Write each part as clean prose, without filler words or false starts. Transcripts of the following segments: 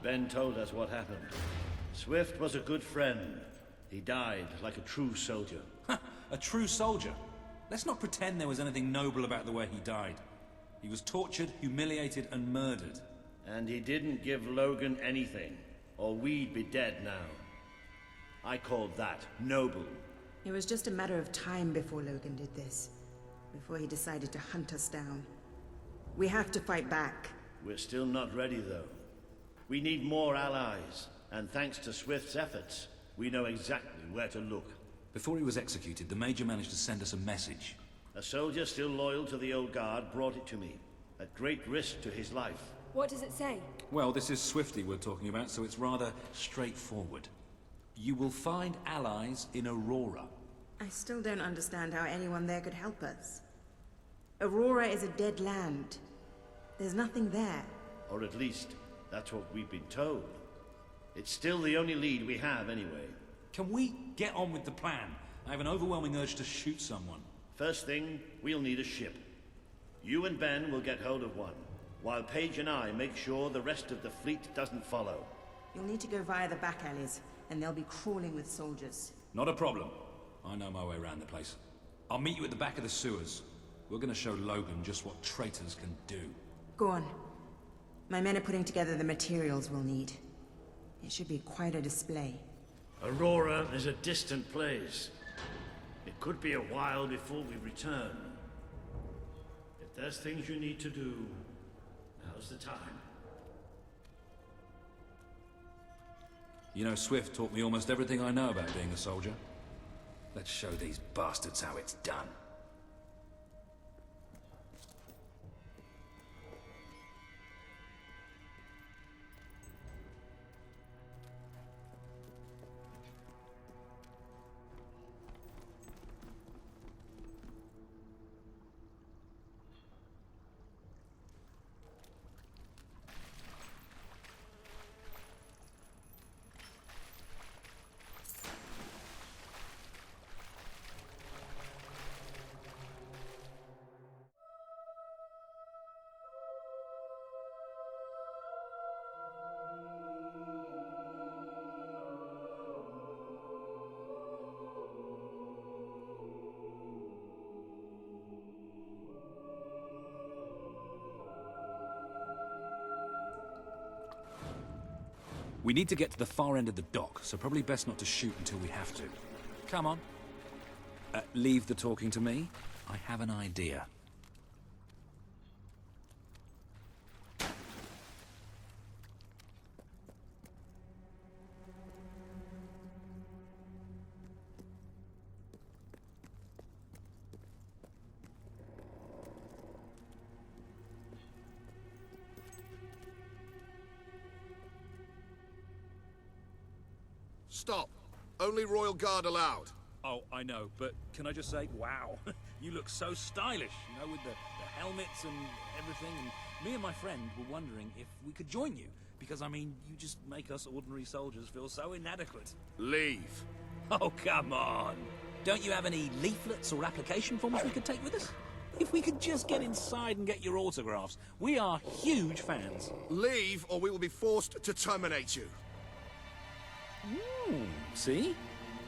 Ben told us what happened. Swift was a good friend. He died like a true soldier. A true soldier? Let's not pretend there was anything noble about the way he died. He was tortured, humiliated, and murdered. And he didn't give Logan anything, or we'd be dead now. I called that noble. It was just a matter of time before Logan did this. Before he decided to hunt us down. We have to fight back. We're still not ready, though. We need more allies, and thanks to Swift's efforts, we know exactly where to look. Before he was executed, the Major managed to send us a message. A soldier still loyal to the old guard brought it to me, at great risk to his life. What does it say? Well, this is Swifty we're talking about, so it's rather straightforward. You will find allies in Aurora. I still don't understand how anyone there could help us. Aurora is a dead land. There's nothing there. Or at least, that's what we've been told. It's still the only lead we have, anyway. Can we get on with the plan? I have an overwhelming urge to shoot someone. First thing, we'll need a ship. You and Ben will get hold of one, while Paige and I make sure the rest of the fleet doesn't follow. You'll need to go via the back alleys, and they'll be crawling with soldiers. Not a problem. I know my way around the place. I'll meet you at the back of the sewers. We're gonna show Logan just what traitors can do. Go on. My men are putting together the materials we'll need. It should be quite a display. Aurora is a distant place. It could be a while before we return. If there's things you need to do, now's the time. You know, Swift taught me almost everything I know about being a soldier. Let's show these bastards how it's done. We need to get to the far end of the dock, so probably best not to shoot until we have to. Come on. Leave the talking to me. I have an idea. Stop. Only Royal Guard allowed. Oh, I know, but can I just say, wow, you look so stylish, you know, with the helmets and everything, and me and my friend were wondering if we could join you, because, I mean, you just make us ordinary soldiers feel so inadequate. Leave. Oh, come on. Don't you have any leaflets or application forms we could take with us? If we could just get inside and get your autographs, we are huge fans. Leave, or we will be forced to terminate you. See?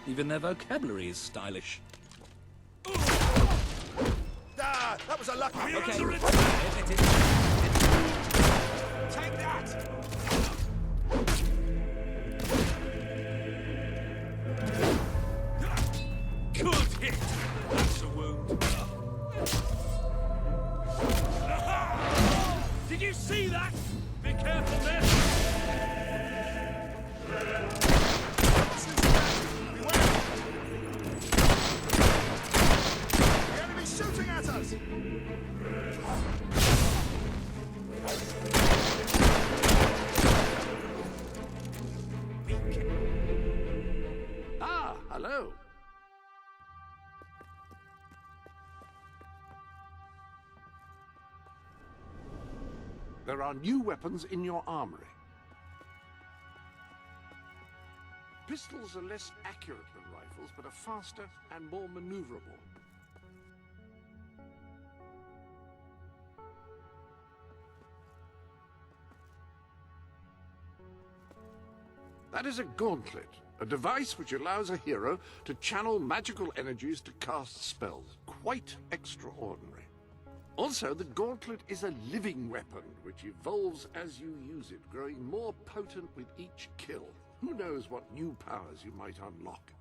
Even their vocabulary is stylish. Ah, that was a lucky... Okay. Take that! Good hit! That's a wound. Did you see that? Be careful there! Shooting at us! Ah, hello. There are new weapons in your armory. Pistols are less accurate than rifles, but are faster and more maneuverable. That is a gauntlet, a device which allows a hero to channel magical energies to cast spells. Quite extraordinary. Also, the gauntlet is a living weapon which evolves as you use it, growing more potent with each kill. Who knows what new powers you might unlock?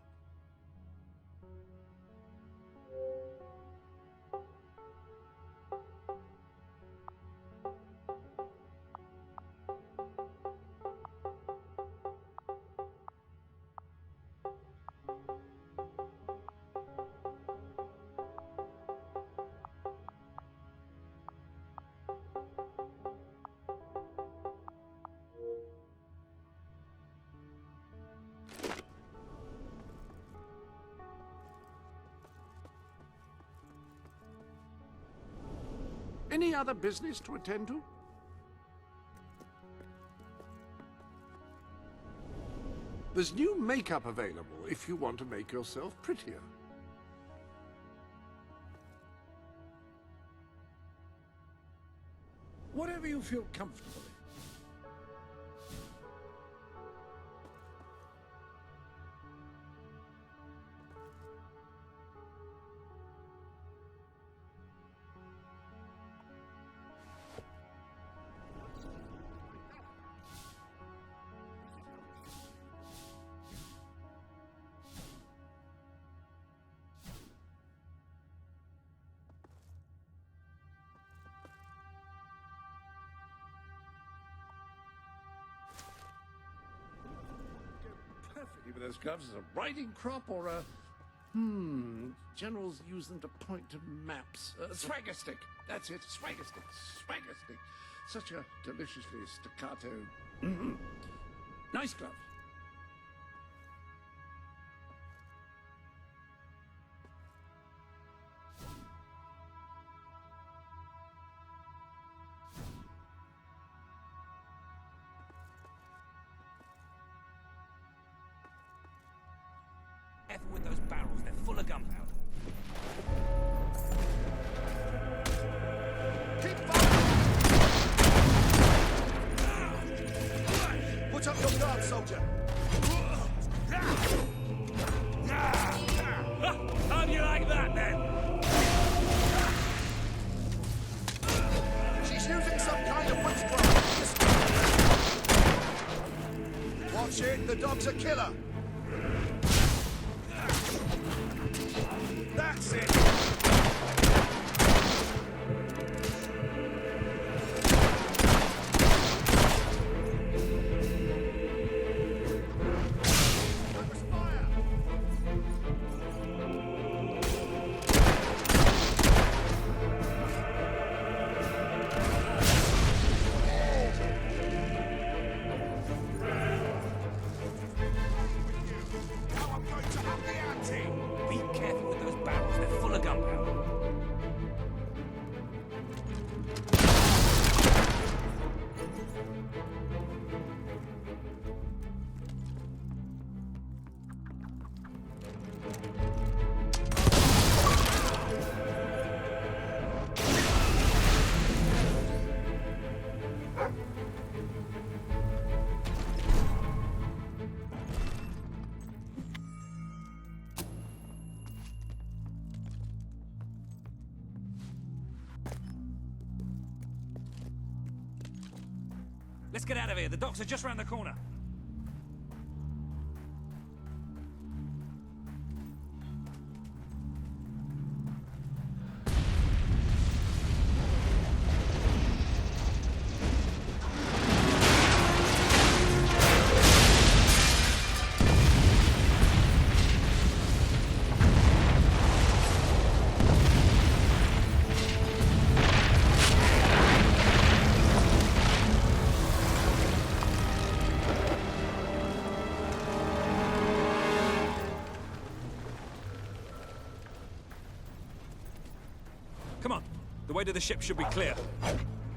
Any other business to attend to? There's new makeup available if you want to make yourself prettier. Whatever you feel comfortable in. Perfectly with those gloves as a riding crop or a... Generals use them to point to maps. Swagger stick. That's it. Swagger stick. Swagger stick. Such a deliciously staccato... Nice gloves. Careful with those barrels, they're full of gunpowder. Keep firing! Put up your guard, soldier. How do you like that, then? She's using some kind of witchcraft. Watch it, the dog's a killer. That's it! Focus fire! Now I'm going to up the ante! Be careful with those barrels, they're full of gunpowder. Let's get out of here. The docks are just round the corner. Come on. The way to the ship should be clear.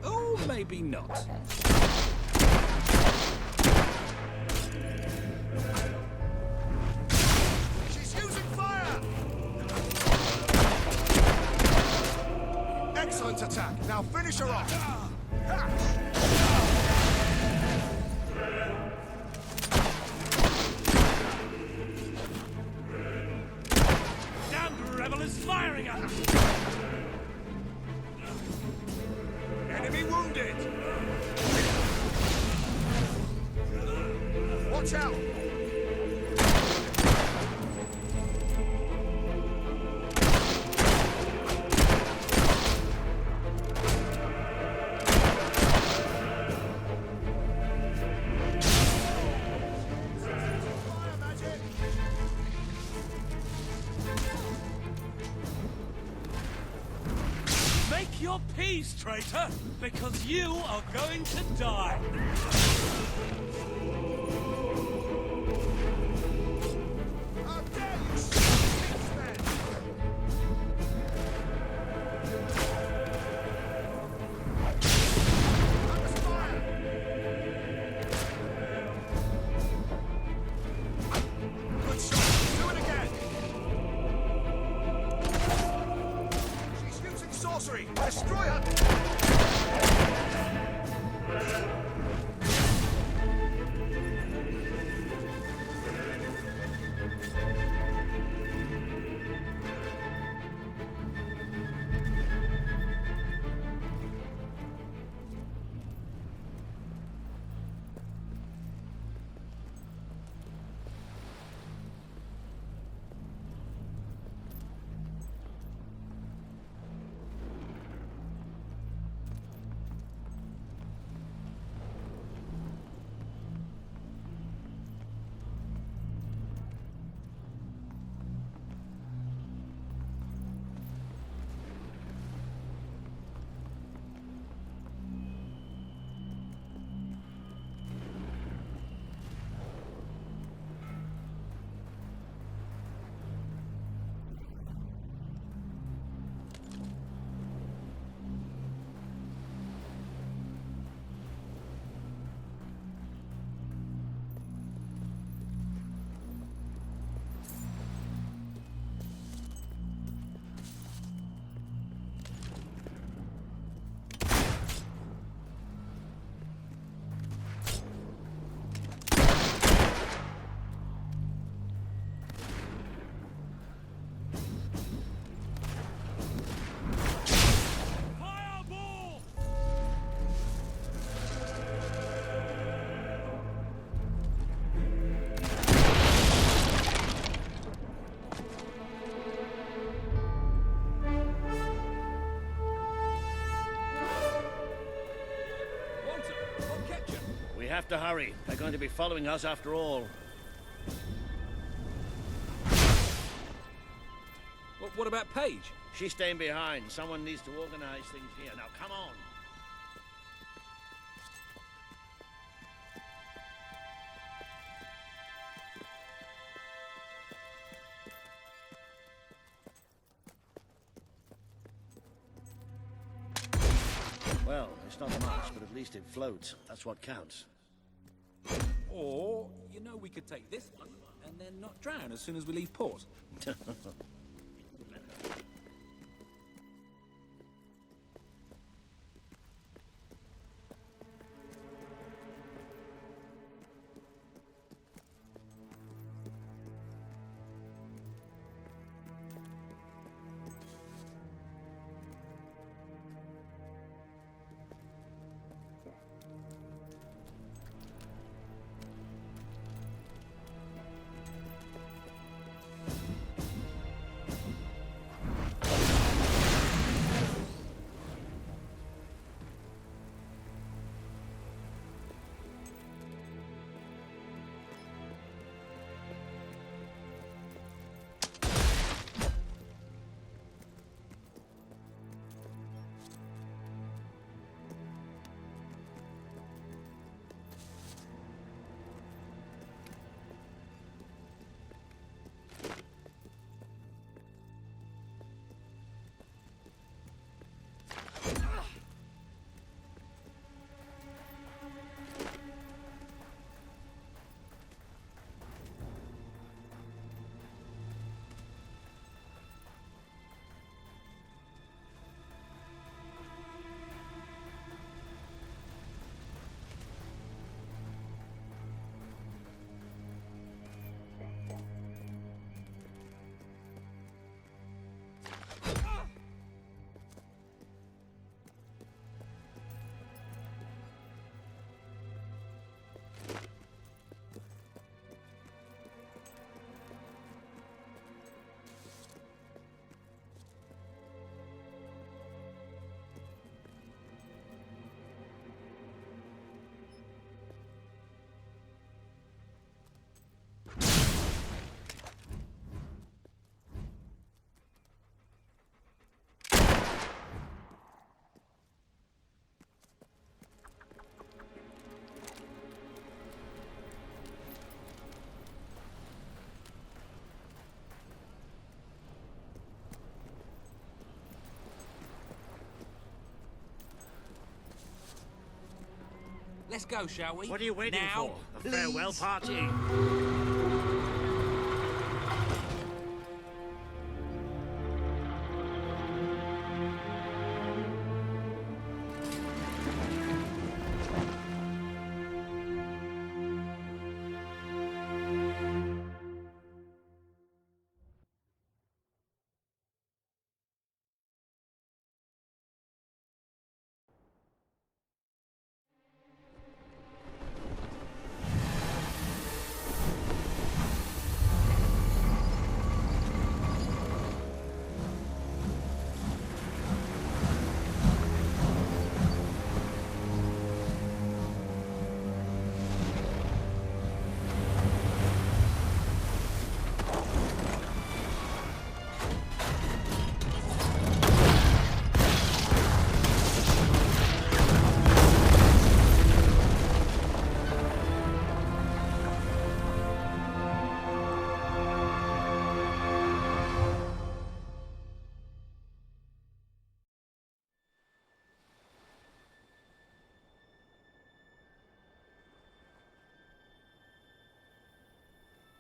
Oh, maybe not. She's using fire! Excellent attack. Now finish her off. hell is firing at us? Enemy wounded! Watch out! Fire magic! Make your peace, traitor, because you are going to die. How dare you shoot these men! Focus fire! Good shot! Do it again! She's using sorcery! Destroy her! Fireball! Walter, what kept you? We have to hurry. They're going to be following us after all. What about Paige? She's staying behind. Someone needs to organize things here. Now, come on. Well, it's not much, but at least it floats. That's what counts. Or, we could take this one and then not drown as soon as we leave port. go, shall we? What are you waiting now, for? A farewell please? party?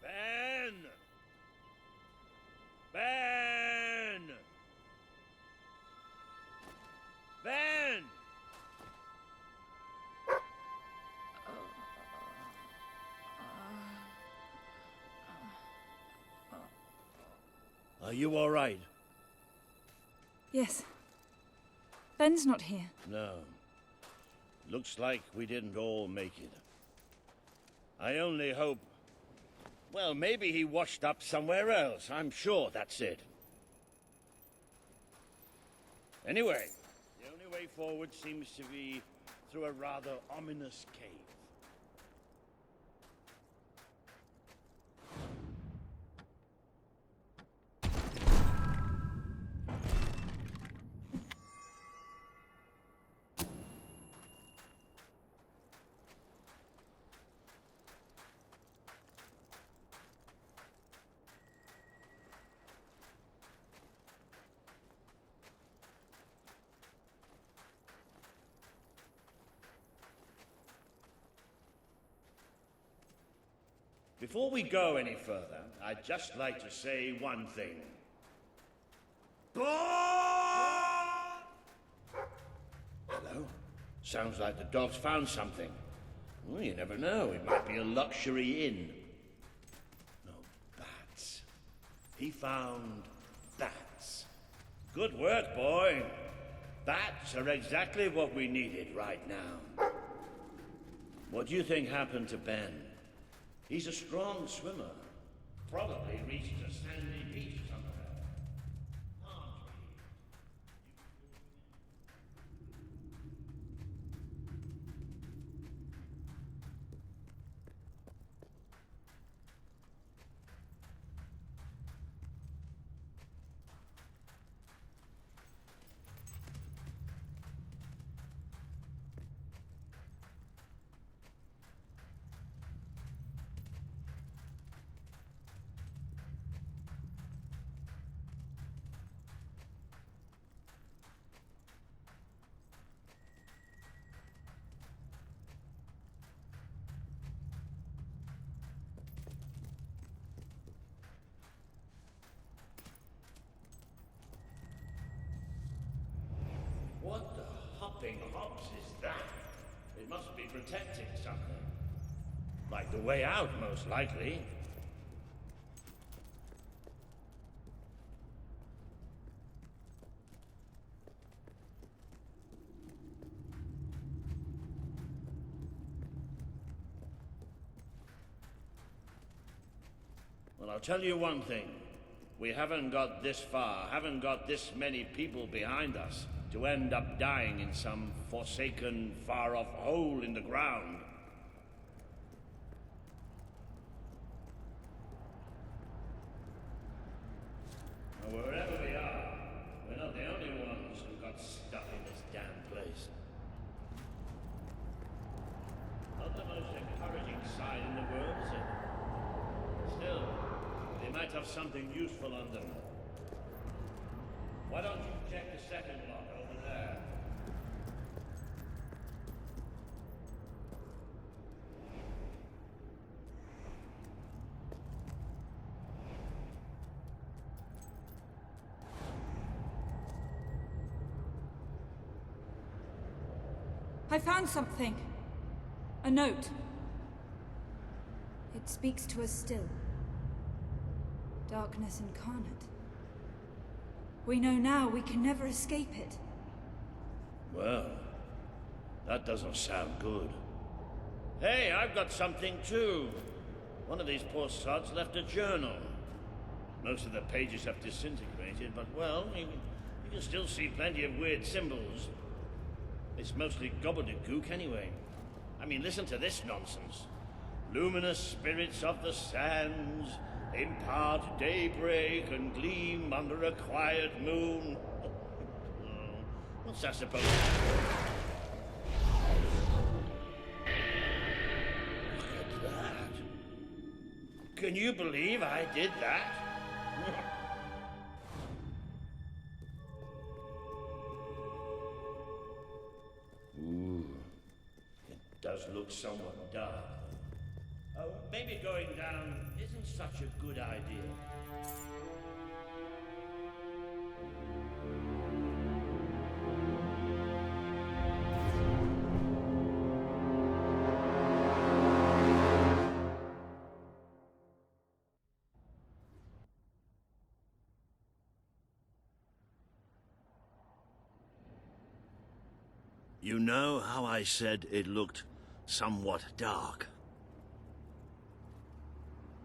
Ben! Ben! Ben! Are you all right? Yes. Ben's not here. No. Looks like we didn't all make it. I only hope... Well, maybe he washed up somewhere else. I'm sure that's it. Anyway, the only way forward seems to be through a rather ominous cave. Before we go any further, I'd just like to say one thing. Hello? Sounds like the dog's found something. Well, you never know. It might be a luxury inn. No, bats. He found bats. Good work, boy. Bats are exactly what we needed right now. What do you think happened to Ben? He's a strong swimmer. Probably reached a sandy beach somewhere. What the hopping hops is that? It must be protecting something. Like the way out, most likely. Well, I'll tell you one thing. We haven't got this far, haven't got this many people behind us to end up dying in some forsaken, far-off hole in the ground. Now, wherever we are, we're not the only ones who got stuck in this damn place. Not the most encouraging sight in the world, is it? Still, they might have something useful on them. Why don't you check the second lock over there? I found something. A note. It speaks to us still. Darkness incarnate. We know now we can never escape it. Well, that doesn't sound good. Hey, I've got something too. One of these poor sods left a journal. Most of the pages have disintegrated, but well, you can still see plenty of weird symbols. It's mostly gobbledygook anyway. I mean, listen to this nonsense. Luminous spirits of the sands impart daybreak and gleam under a quiet moon. What's that supposed to be? Look at that. Can you believe I did that? Ooh, it does look somewhat dark. Oh, maybe going down isn't such a good idea. You know how I said it looked somewhat dark?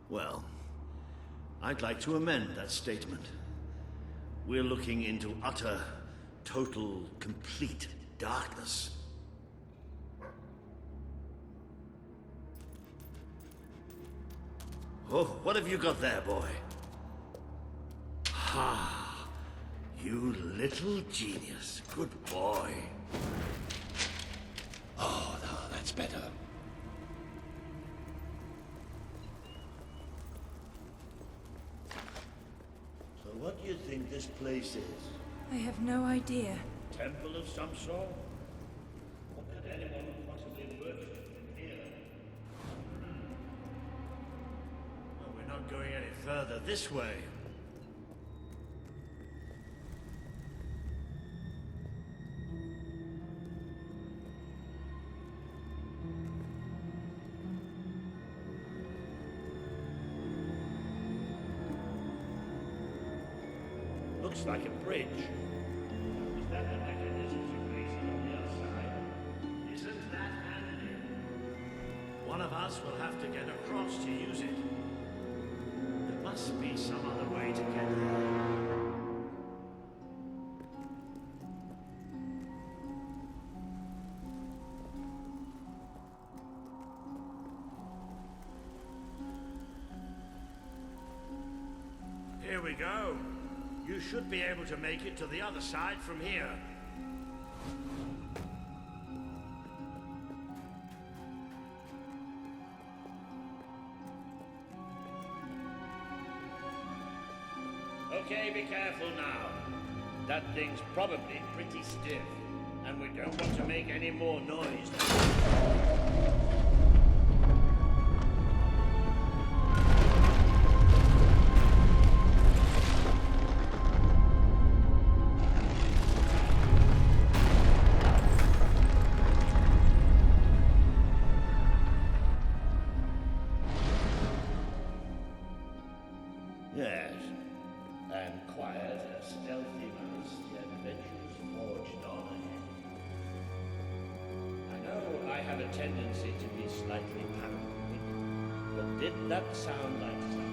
Well, I'd like to amend that statement. We're looking into utter, total, complete darkness. Oh, what have you got there, boy? Ha! You little genius. Good boy. Oh, no, that's better. So what do you think this place is? I have no idea. Temple of some sort? What could anyone possibly worship in here? Well, we're not going any further this way. Looks like a bridge. Is that the mechanisms are raising on the outside? Isn't that handy? One of us will have to get across to use it. There must be some other way to get there. Here we go. You should be able to make it to the other side from here. Okay, be careful now. That thing's probably pretty stiff, and we don't want to make any more noise. Yes, and quiet and stealthy as the adventures forged on ahead. I know I have a tendency to be slightly paranoid, but did that sound like something?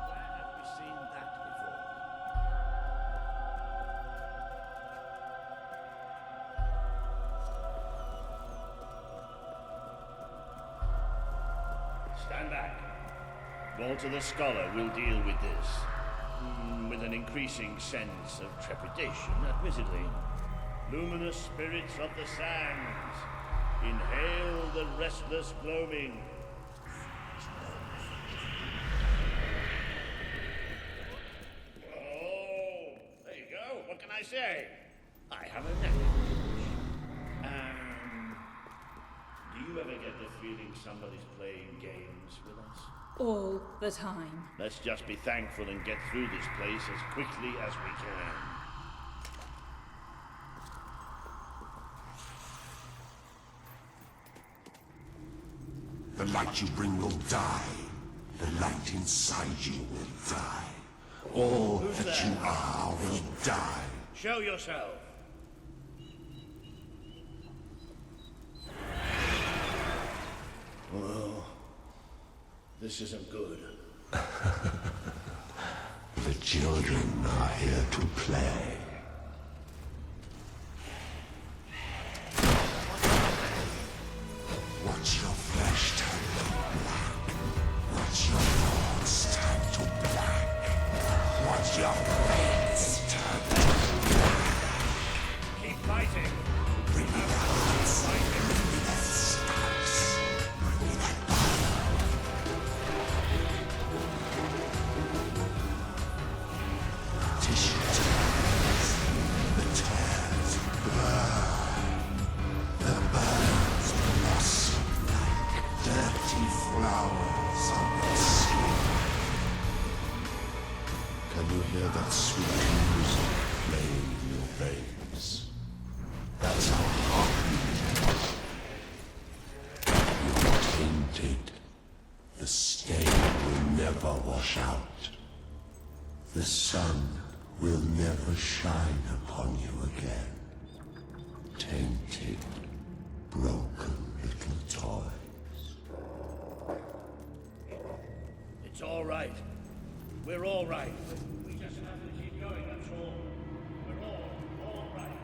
Where have we seen that before? Stand back. Walter the Scholar will deal with this. With an increasing sense of trepidation, admittedly. Luminous spirits of the sands, inhale the restless gloaming. Oh, there you go. What can I say? I have a knack. Do you ever get the feeling somebody's playing games with us? All the time. Let's just be thankful and get through this place as quickly as we can. The light you bring will die. The light inside you will die. All that you are will die. Show yourself. Well, this isn't good. The children are here to play. Watch your flesh turn to black. Watch your thoughts turn to black. Watch your fates turn to black. Keep fighting. Bring me the hearts. Bring me the stabs. Bring me that blood. Tissue tears. The tears burn. The burns blossom like dirty flowers on your skin. Can you hear that sweet music playing in your veins? That's how hot you're tainted. The stain will never wash out. The sun will never shine upon you again. Tainted, broken little toys. It's all right. We're all right. We just have to keep going, that's all. We're all right.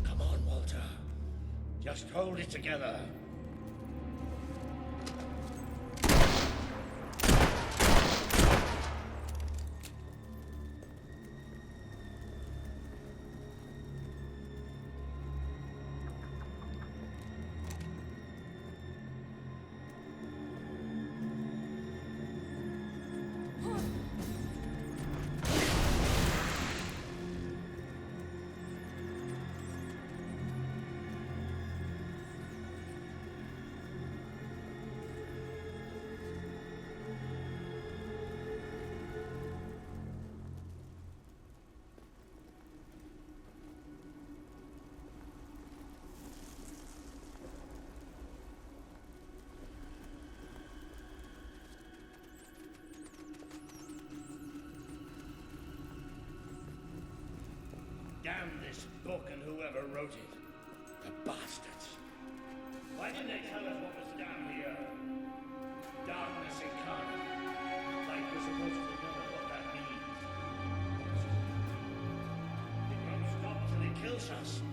Come on, Walter. Just hold it together. Damn this book and whoever wrote it. The bastards. Why didn't they tell us what was down here? Darkness incarnate. Like we're supposed to know what that means. It won't stop till it kills us.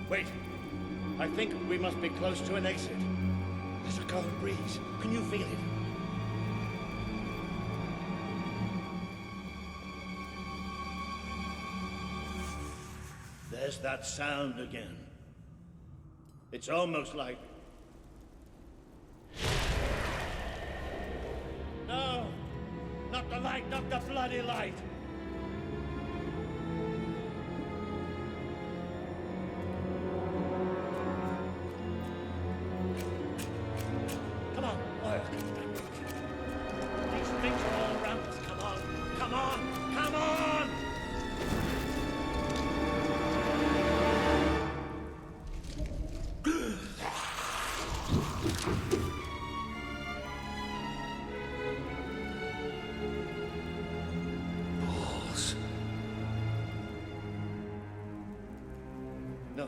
Wait. I think we must be close to an exit. There's a cold breeze. Can you feel it? There's that sound again. It's almost like... No! Not the light, not the bloody light! Come on, Moira. These things are all around us. Come on, come on, come on! Pause. No,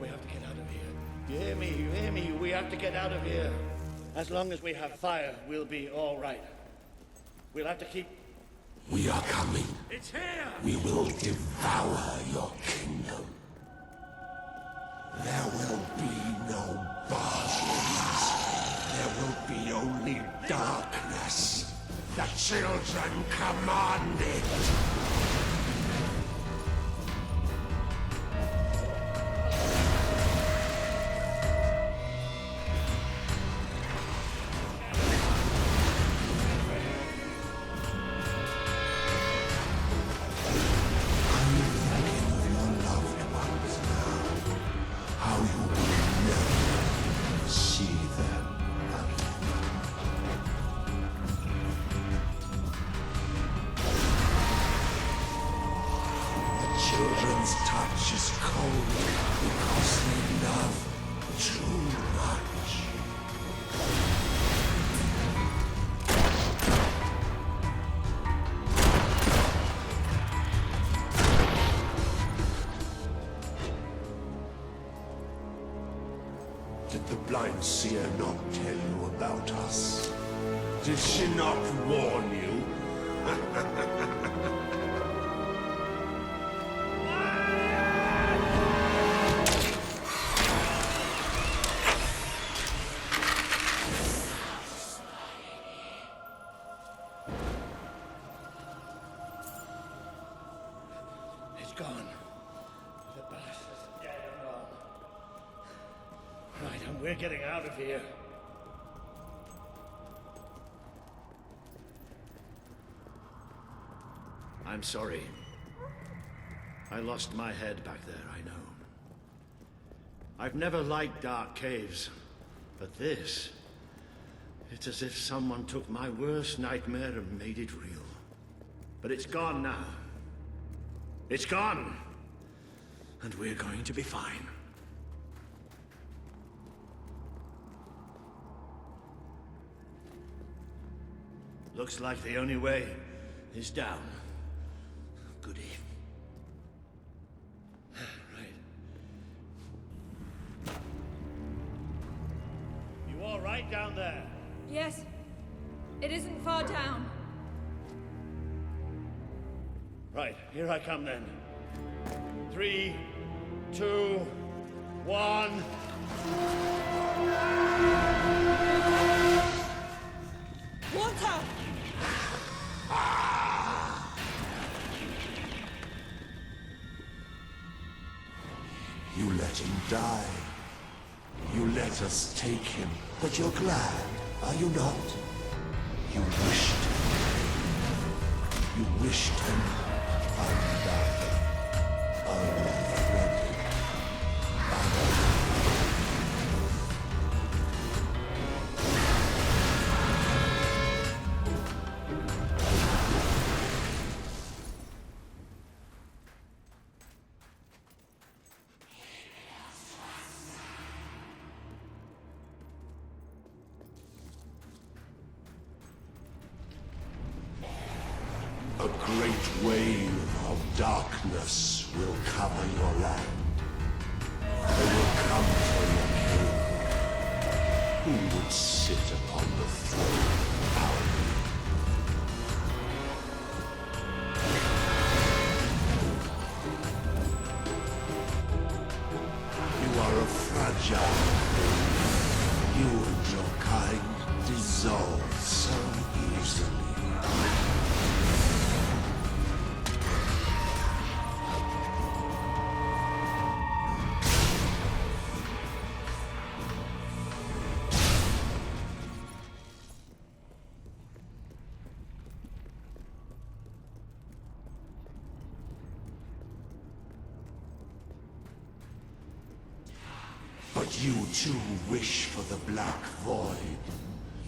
we have to get out of here. You hear me? You hear me? We have to get out of here. As long as we have fire, we'll be all right. We'll have to keep We are coming. It's here! We will devour your kingdom. There will be no bargains. There will be only darkness. The children command it. Children's touch is cold because they love too much. Did the blind seer not tell you about us? Did she not warn you? It's gone. The bastard's dead and gone. Right, and we're getting out of here. I'm sorry. I lost my head back there, I know. I've never liked dark caves, but this... it's as if someone took my worst nightmare and made it real. But it's gone now. It's gone! And we're going to be fine. Looks like the only way is down. Goody. Right. You all right down there? Yes. It isn't far down. Right, here I come then. 3, 2, 1. Water! You let him die. You let us take him. But you're glad, are you not? You wished him. You wished him undone, unthreaded, a great wave of darkness will cover your land. They will come for your king. Who would sit upon the throne proudly? You are a fragile thing. You and your kind dissolve so easily. But you too wish for the Black Void.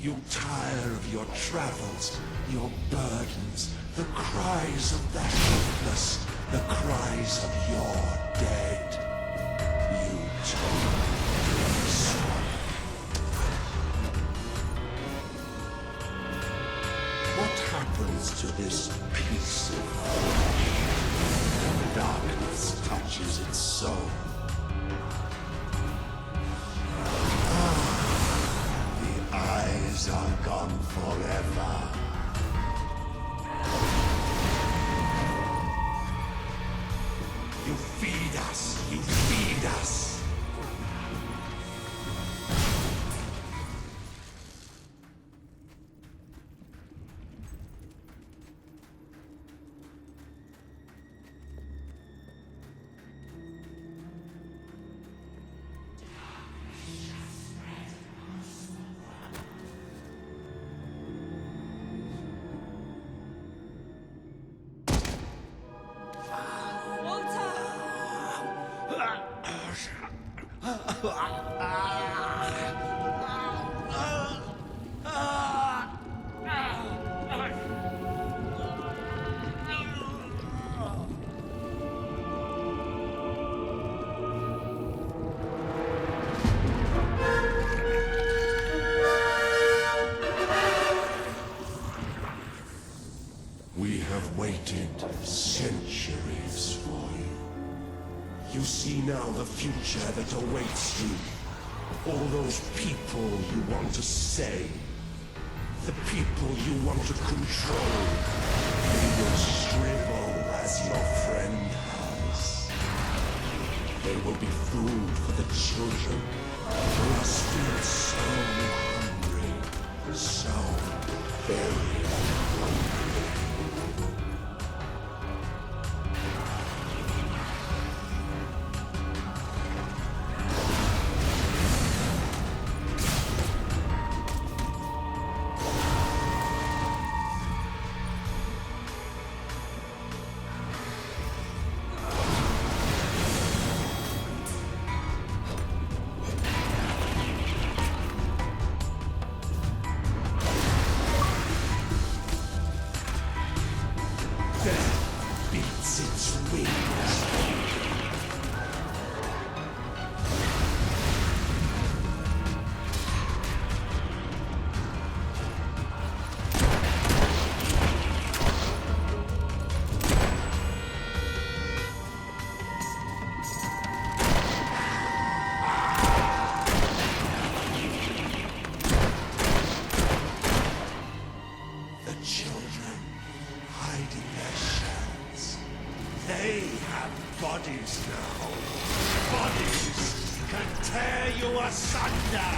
You tire of your travels, your burdens, the cries of the helpless, the cries of your dead. You told me so. What happens to this piece of flesh when darkness touches its soul? Eyes are gone forever. us, you feed us. We have waited centuries for you. You see now the future that awaits you. All those people you want to save. The people you want to control. They will shrivel as your friend has. They will be food for the children who are still so hungry. So very hungry. Beats its wings. The children hide in their shells. They have bodies now. Bodies can tear you asunder.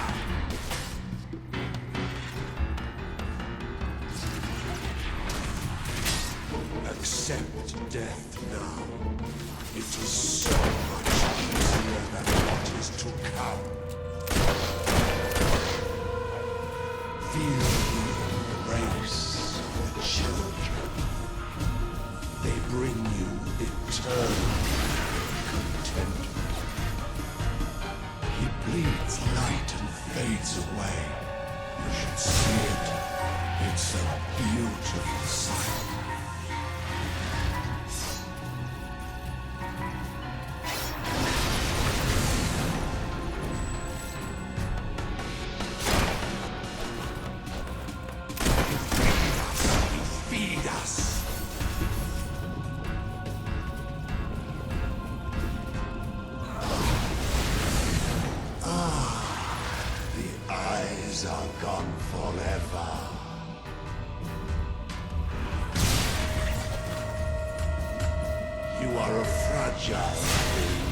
Accept death now. It is so much easier than what is to come. Feel the embrace of the children. They bring you eternal contentment. He bleeds light and fades away. You should see it. It's a beautiful sight. Feed us. The eyes are gone forever. You are a fragile thing.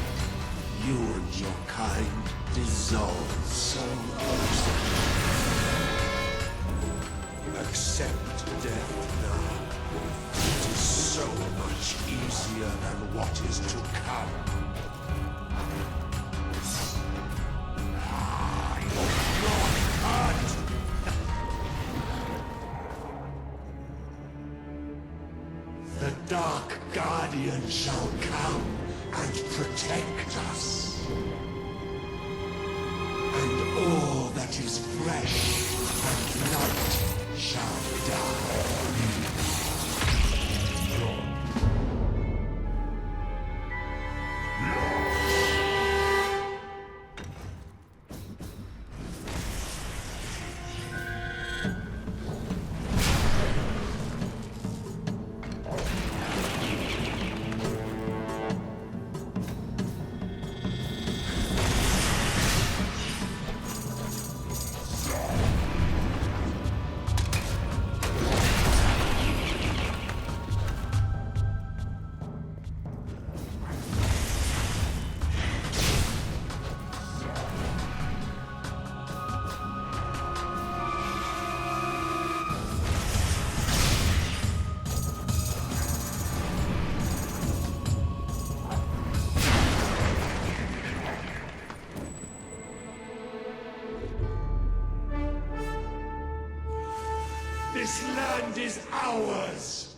You and your kind dissolve so easily. Accept death now. It is so much easier than what is to come. The Dark Guardian shall come and protect us. And all that is fresh and light shall die. is ours.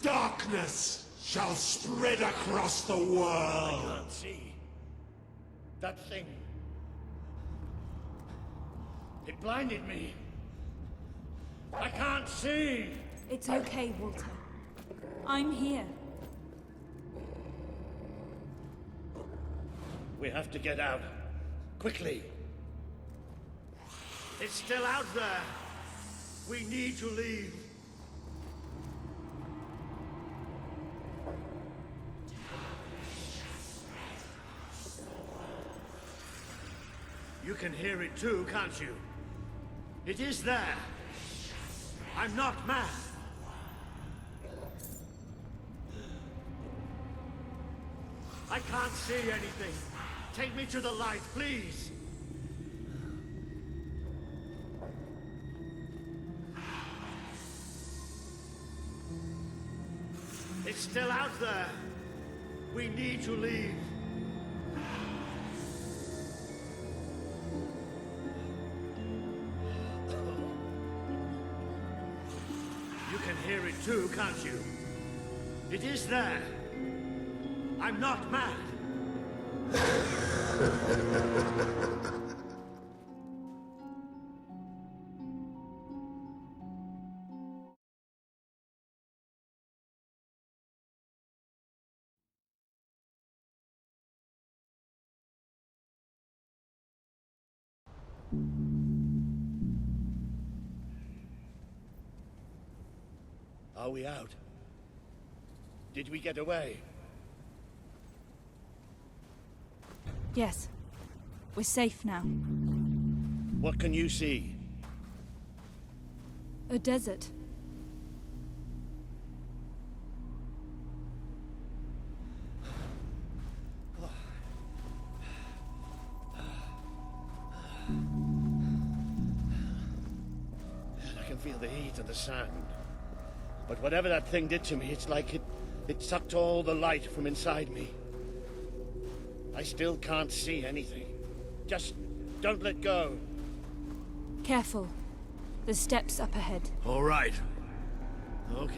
Darkness shall spread across the world. I can't see. That thing. It blinded me. I can't see. It's okay, Walter. I'm here. We have to get out. Quickly. It's still out there. We need to leave. You can hear it too, can't you? It is there. I'm not mad. I can't see anything. Take me to the light, please. It's still out there. We need to leave. You can hear it too, can't you? It is there. I'm not mad. Are we out? Did we get away? Yes. We're safe now. What can you see? A desert. I can feel the heat of the sand. But whatever that thing did to me, it's like it sucked all the light from inside me. I still can't see anything. Just don't let go. Careful. The steps up ahead. All right. Okay.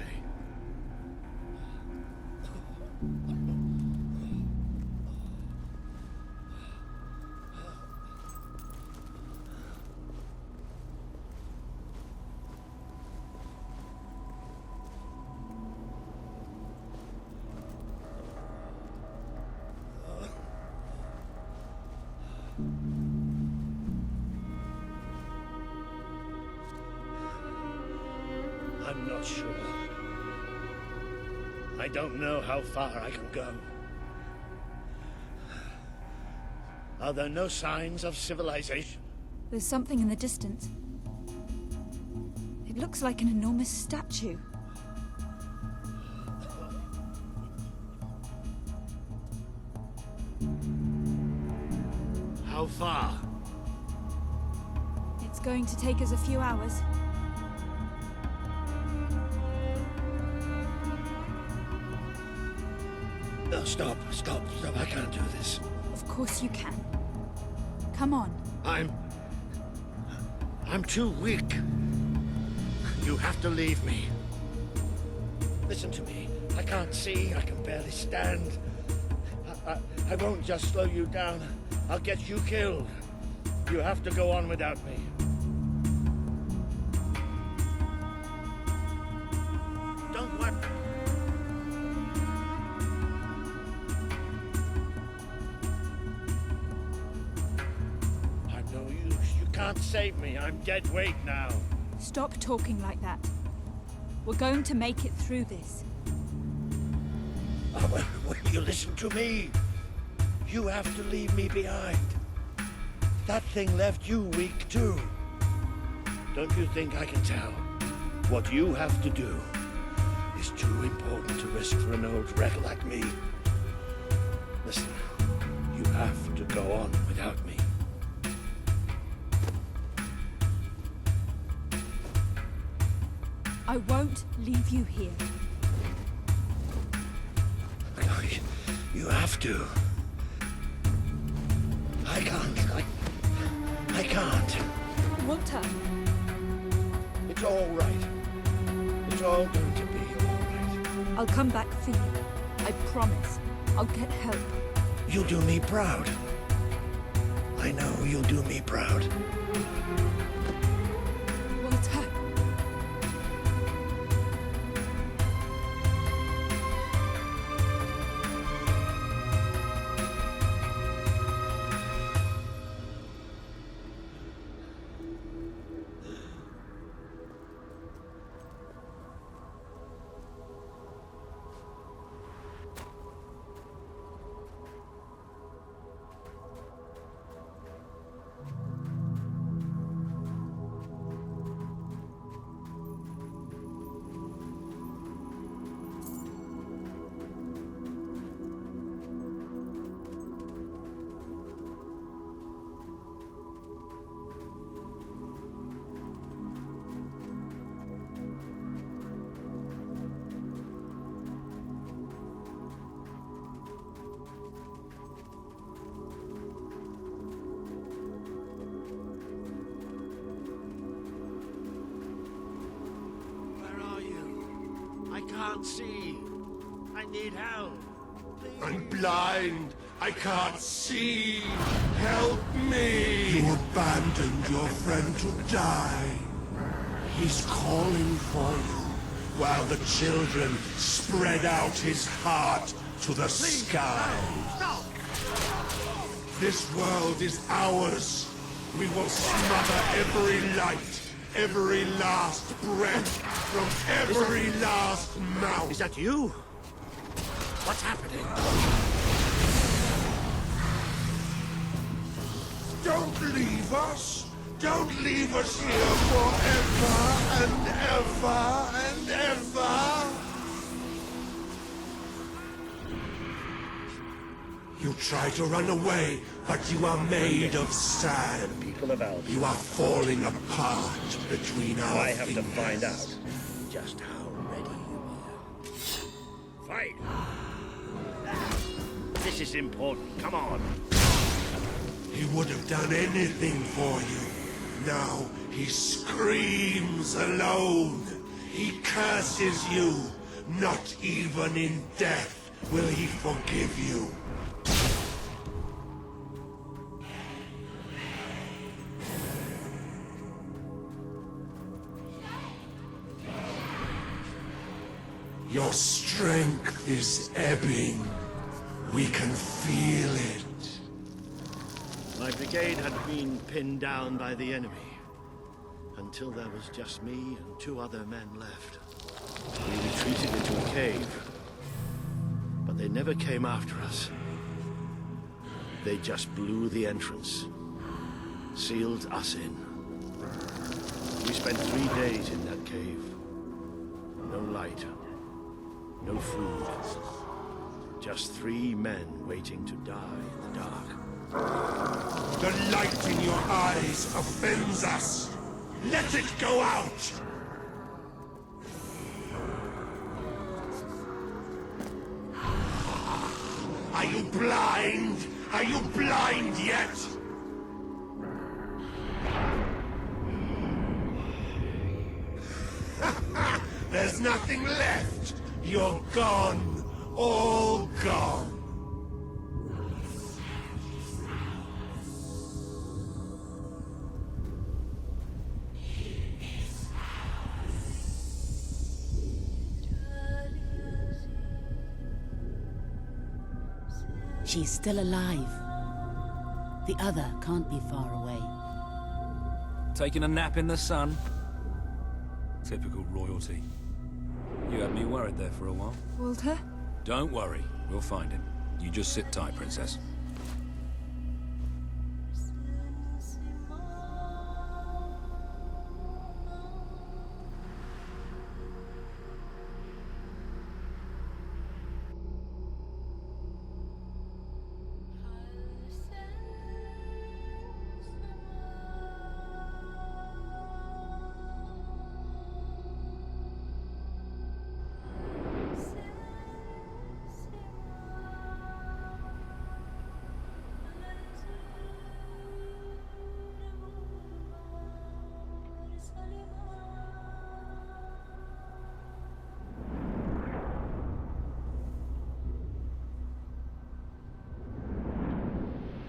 I'm not sure. I don't know how far I can go. Are there no signs of civilization? There's something in the distance. It looks like an enormous statue. How far? It's going to take us a few hours. No, stop. I can't do this. Of course you can. Come on. I'm too weak. You have to leave me. Listen to me. I can't see. I can barely stand. I won't just slow you down. I'll get you killed. You have to go on without me. Don't worry. I'm no use. You can't save me. I'm dead weight now. Stop talking like that. We're going to make it through this. Oh, well, will you listen to me? You have to leave me behind. That thing left you weak too. Don't you think I can tell? What you have to do is too important to risk for an old wreck like me. Listen, you have to go on without me. I won't leave you here. You have to. I can't. I can't. Walter! It's all right. It's all going to be all right. I'll come back for you. I promise. I'll get help. You'll do me proud. I know you'll do me proud. Walter. I can't see. I need help. I'm blind. I can't see. Help me. You abandoned your friend to die. He's calling for you, while the children spread out his heart to the sky. Stop! This world is ours. We will smother every light, every last breath, from every last mouth. Is that you? What's happening? Don't leave us. Don't leave us here forever and ever and ever. You try to run away, but you are made of sand. People of Albion. You are falling apart between our I have to fingers. find out just how ready you are. Fight! This is important. Come on. He would have done anything for you. Now he screams alone. He curses you. Not even in death will he forgive you. Your strength is ebbing. We can feel it. My brigade had been pinned down by the enemy until there was just me and 2 other men left. We retreated into a cave, but they never came after us. They just blew the entrance, sealed us in. We spent 3 days in that cave. No light, no food. Just 3 men waiting to die in the dark. The light in your eyes offends us. Let it go out! Are you blind? Are you blind yet? There's nothing left. You're gone. All gone. She's still alive. The other can't be far away. Taking a nap in the sun? Typical royalty. You had me worried there for a while. Walter? Don't worry, we'll find him. You just sit tight, Princess.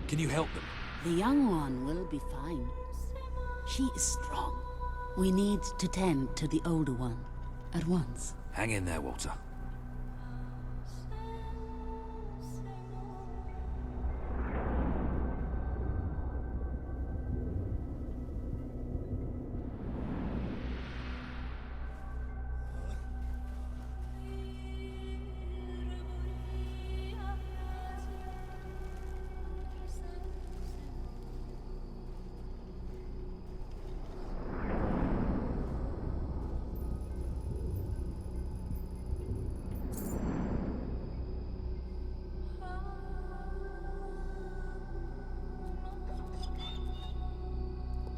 Can you help them? The young one will be fine. She is strong. We need to tend to the older one at once. Hang in there, Walter.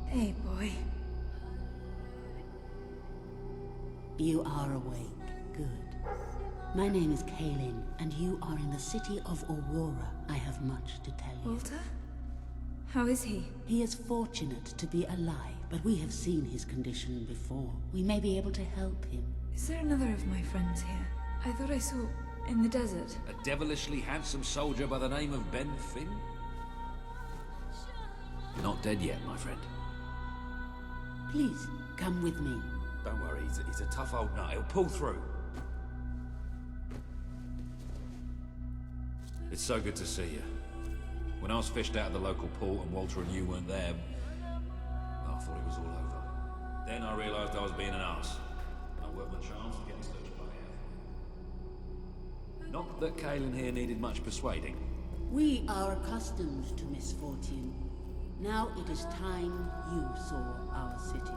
Hey, boy. You are awake. Good. My name is Kaelin, and you are in the city of Aurora. I have much to tell you. Walter? How is he? He is fortunate to be alive, but we have seen his condition before. We may be able to help him. Is there another of my friends here? I thought I saw in the desert. A devilishly handsome soldier by the name of Ben Finn? Not dead yet, my friend. Please, come with me. Don't worry, he's a tough old nut. He'll pull through. It's so good to see you. When I was fished out of the local port and Walter and you weren't there, I thought it was all over. Then I realized I was being an arse. I worked my charms to get this little bugger out. Not that Kaelin here needed much persuading. We are accustomed to misfortune. Now it is time you saw our city.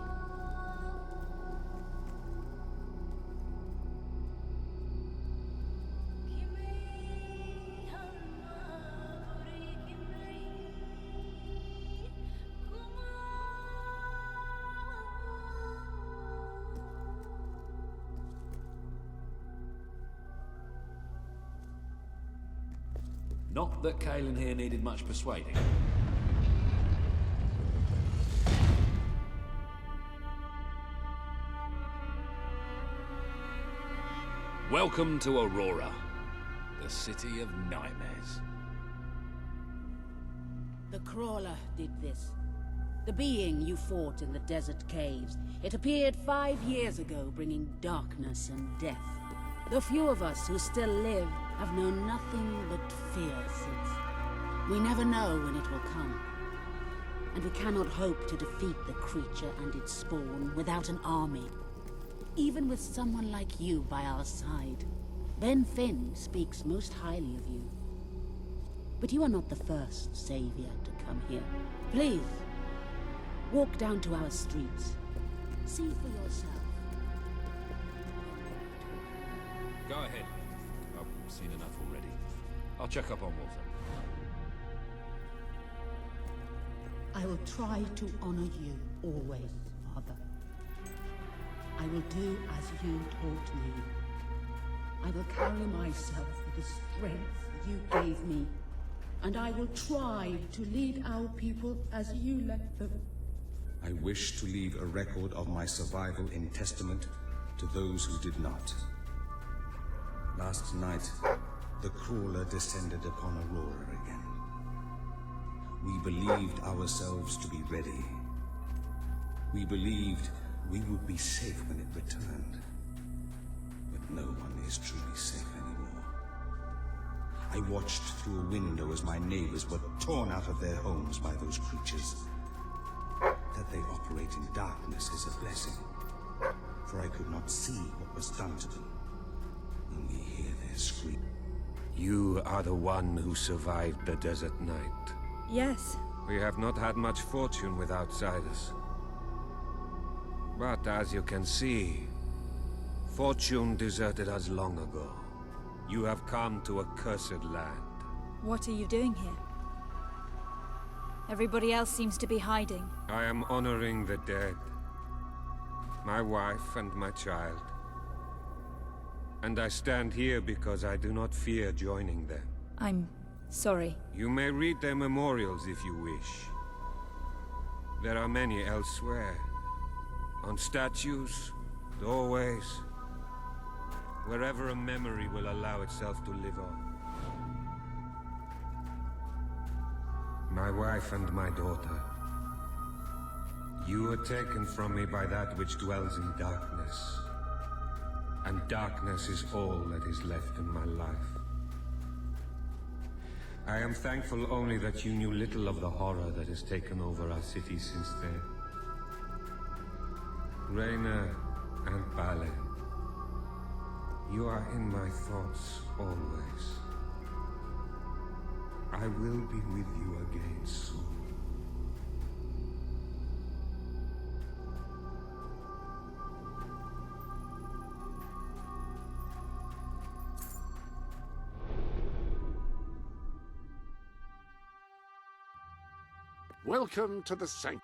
Not that Kaelin here needed much persuading. Welcome to Aurora, the city of nightmares. The Crawler did this. The being you fought in the desert caves. It appeared 5 years ago, bringing darkness and death. The few of us who still live have known nothing but fear since. We never know when it will come. And we cannot hope to defeat the creature and its spawn without an army. Even with someone like you by our side. Ben Finn speaks most highly of you. But you are not the first savior to come here. Please, walk down to our streets. See for yourself. Go ahead. I've seen enough already. I'll check up on Walter. I will try to honor you always, Father. I will do as you taught me. I will carry myself with the strength you gave me. And I will try to lead our people as you led them. I wish to leave a record of my survival in testament to those who did not. Last night, the Crawler descended upon Aurora again. We believed ourselves to be ready. We believed we would be safe when it returned. But no one is truly safe anymore. I watched through a window as my neighbors were torn out of their homes by those creatures. That they operate in darkness is a blessing, for I could not see what was done to them. Only hear their scream. You are the one who survived the desert night. Yes. We have not had much fortune with outsiders. But as you can see, fortune deserted us long ago. You have come to a cursed land. What are you doing here? Everybody else seems to be hiding. I am honoring the dead. My wife and my child. And I stand here because I do not fear joining them. I'm sorry. You may read their memorials if you wish. There are many elsewhere. On statues, doorways, wherever a memory will allow itself to live on. My wife and my daughter. You were taken from me by that which dwells in darkness. And darkness is all that is left in my life. I am thankful only that you knew little of the horror that has taken over our city since then. Raina and Bale, you are in my thoughts always. I will be with you again soon. Welcome to the sanctuary.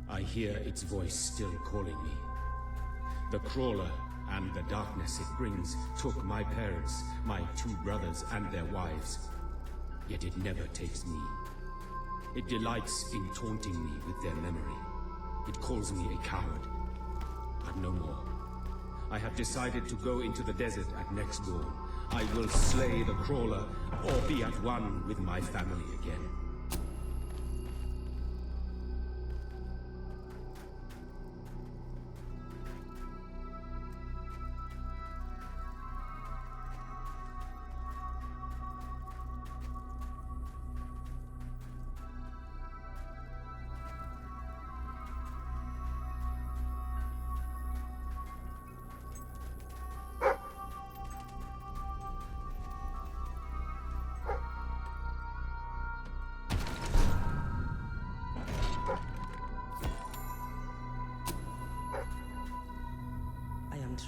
I hear its voice still calling me. The crawler and the darkness it brings took my parents, my 2 brothers and their wives. Yet it never takes me. It delights in taunting me with their memory. It calls me a coward. But no more. I have decided to go into the desert at next dawn. I will slay the crawler or be at one with my family again.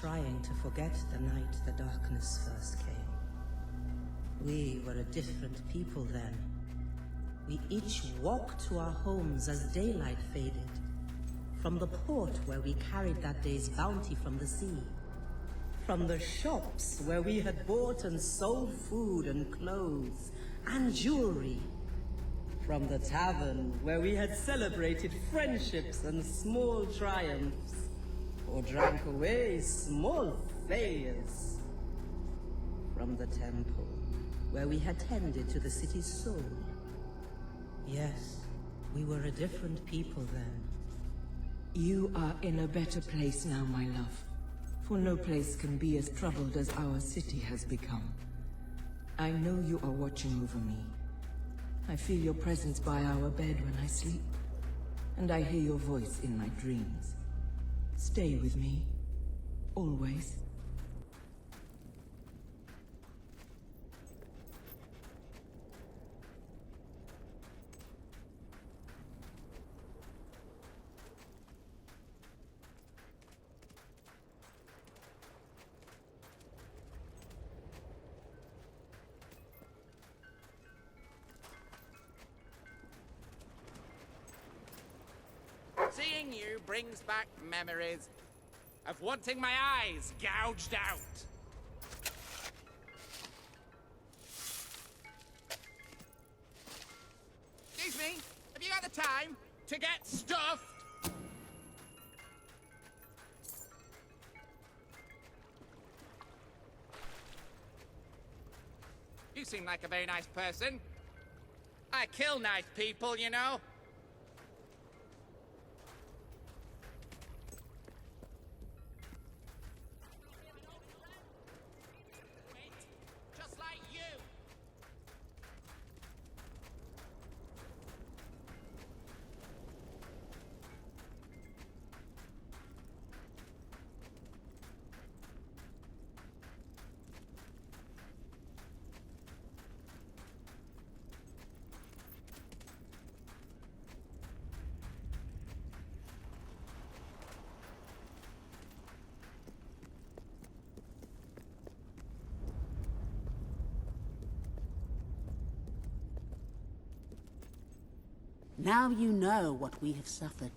Trying to forget the night the darkness first came. We were a different people then. We each walked to our homes as daylight faded. From the port where we carried that day's bounty from the sea. From the shops where we had bought and sold food and clothes and jewelry. From the tavern where we had celebrated friendships and small triumphs. Or drank away small failures. From the temple, where we had tended to the city's soul. Yes, we were a different people then. You are in a better place now, my love. For no place can be as troubled as our city has become. I know you are watching over me. I feel your presence by our bed when I sleep, and I hear your voice in my dreams. Stay with me, always. Seeing you brings back memories of wanting my eyes gouged out. Excuse me, have you got the time to get stuffed? You seem like a very nice person. I kill nice people, you know. Just like you. Now you know what we have suffered.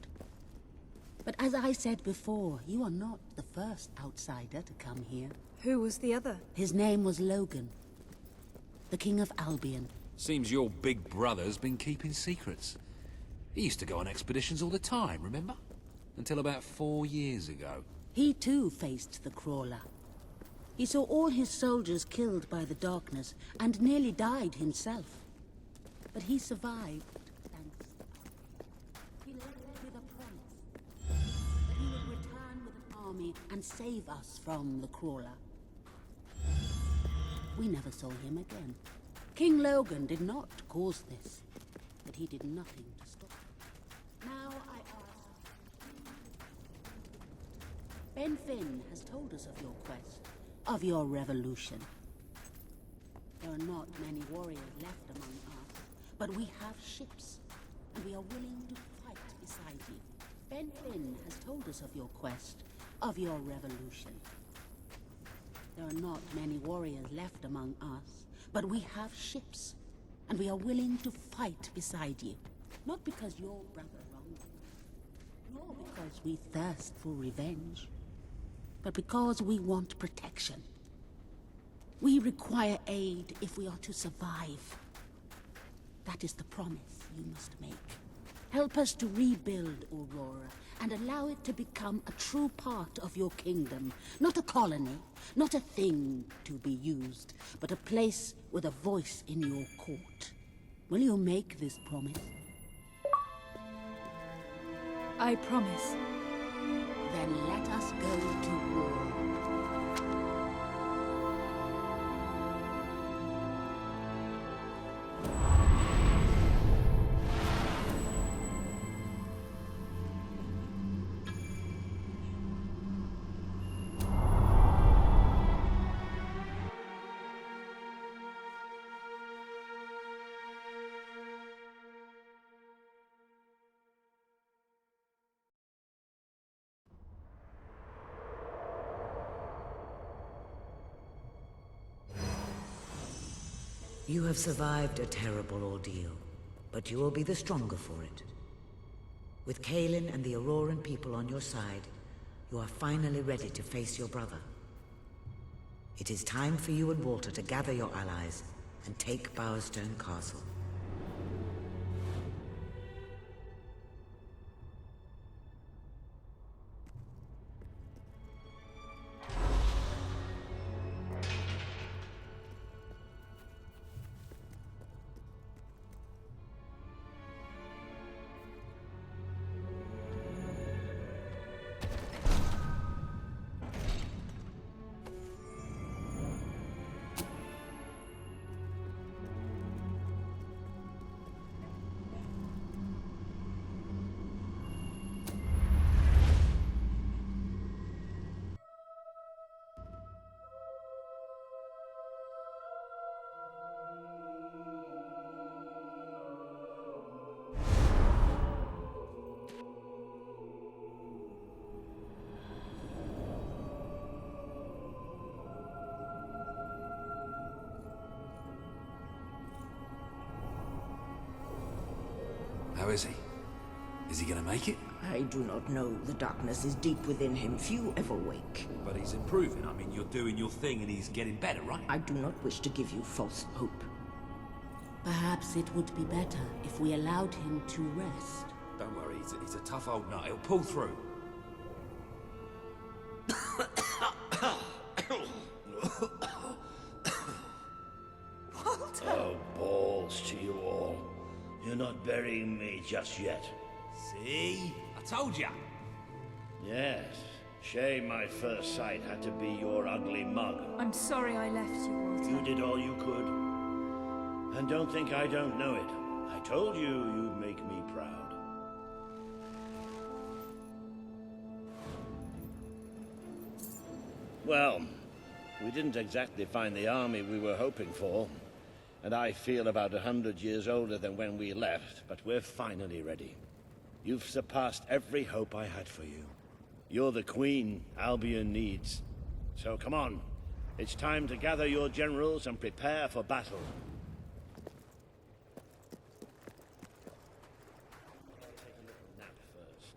But as I said before, you are not the first outsider to come here. Who was the other? His name was Logan, the King of Albion. Seems your big brother's been keeping secrets. He used to go on expeditions all the time, remember? Until about 4 years ago. He too faced the Crawler. He saw all his soldiers killed by the darkness and nearly died himself. But he survived, thanks to us. He left with a promise that he would return with an army and save us from the Crawler. We never saw him again. King Logan did not cause this, but he did nothing to stop it. Now I ask... Ben Finn has told us of your quest, of your revolution. There are not many warriors left among us, but we have ships, and we are willing to fight beside you. Ben Finn has told us of your quest, of your revolution. There are not many warriors left among us, but we have ships, and we are willing to fight beside you. Not because your brother wronged you, nor because we thirst for revenge, but because we want protection. We require aid if we are to survive. That is the promise you must make. Help us to rebuild Aurora and allow it to become a true part of your kingdom. Not a colony, not a thing to be used, but a place with a voice in your court. Will you make this promise? I promise. Then let us go to war. You have survived a terrible ordeal, but you will be the stronger for it. With Kaelin and the Auroran people on your side, you are finally ready to face your brother. It is time for you and Walter to gather your allies and take Bowerstone Castle. How is he? Is he gonna make it? I do not know. The darkness is deep within him. Few ever wake. But he's improving. I mean, you're doing your thing and he's getting better, right? I do not wish to give you false hope. Perhaps it would be better if we allowed him to rest. Don't worry, he's a tough old nut. He'll pull through. Oh, balls to you all. You're not burying me just yet. See? I told ya. Yes. Shame my first sight had to be your ugly mug. I'm sorry I left you, Walter. You did all you could. And don't think I don't know it. I told you you'd make me proud. Well, we didn't exactly find the army we were hoping for. And I feel about 100 years older than when we left, but we're finally ready. You've surpassed every hope I had for you. You're the queen Albion needs. So come on. It's time to gather your generals and prepare for battle. I'll take a little nap first.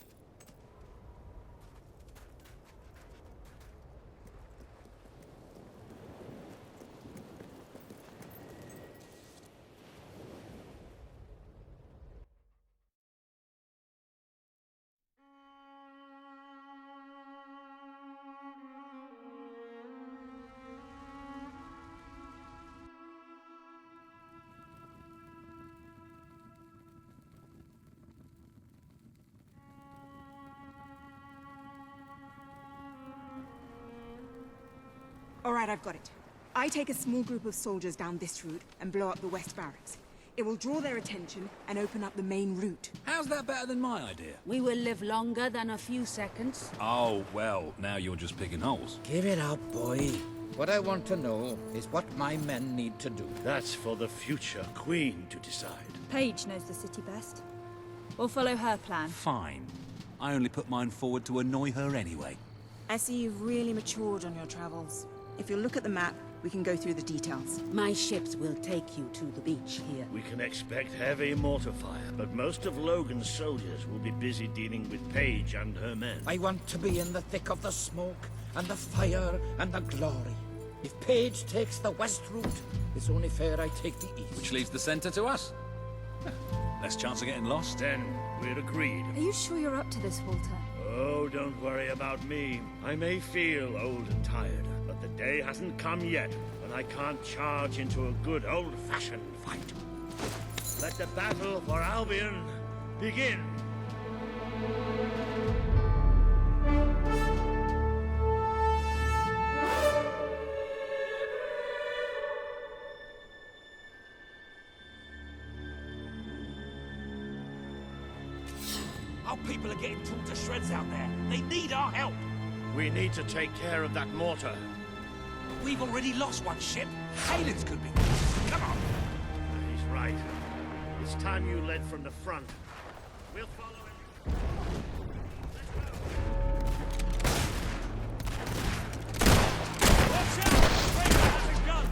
All right, I've got it. I take a small group of soldiers down this route and blow up the west barracks. It will draw their attention and open up the main route. How's that better than my idea? We will live longer than a few seconds. Oh, well, now you're just picking holes. Give it up, boy. What I want to know is what my men need to do. That's for the future queen to decide. Paige knows the city best. We'll follow her plan. Fine. I only put mine forward to annoy her anyway. I see you've really matured on your travels. If you'll look at the map, we can go through the details. My ships will take you to the beach here. We can expect heavy mortar fire, but most of Logan's soldiers will be busy dealing with Paige and her men. I want to be in the thick of the smoke and the fire and the glory. If Paige takes the west route, it's only fair I take the east. Which leaves the center to us. Less chance of getting lost. Then we're agreed. Are you sure you're up to this, Walter? Oh, don't worry about me. I may feel old and tired, but the day hasn't come yet when I can't charge into a good old-fashioned fight. Let the battle for Albion begin. Our people are getting torn to shreds out there. They need our help. We need to take care of that mortar. We've already lost one ship. Halen's could be. Come on. He's right. It's time you led from the front. We'll follow him. Watch out! Fraser has a gun!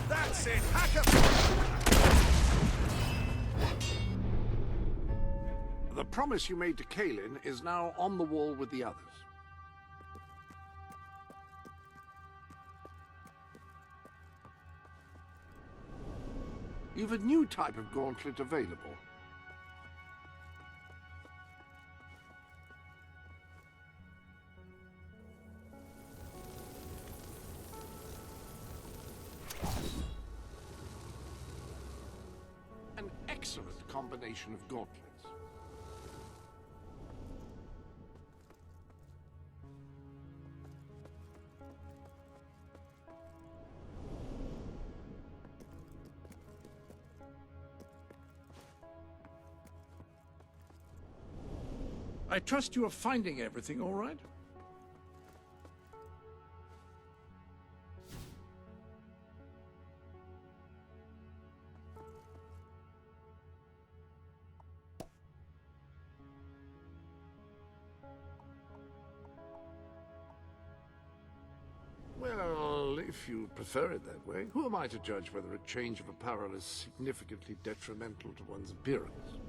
That's it! Hack 'em! The promise you made to Kalin is now on the wall with the others. You've a new type of gauntlet available. An excellent combination of gauntlets. I trust you are finding everything all right? Well, if if you prefer it that way. Who am I to judge whether a change of apparel is significantly detrimental to one's appearance?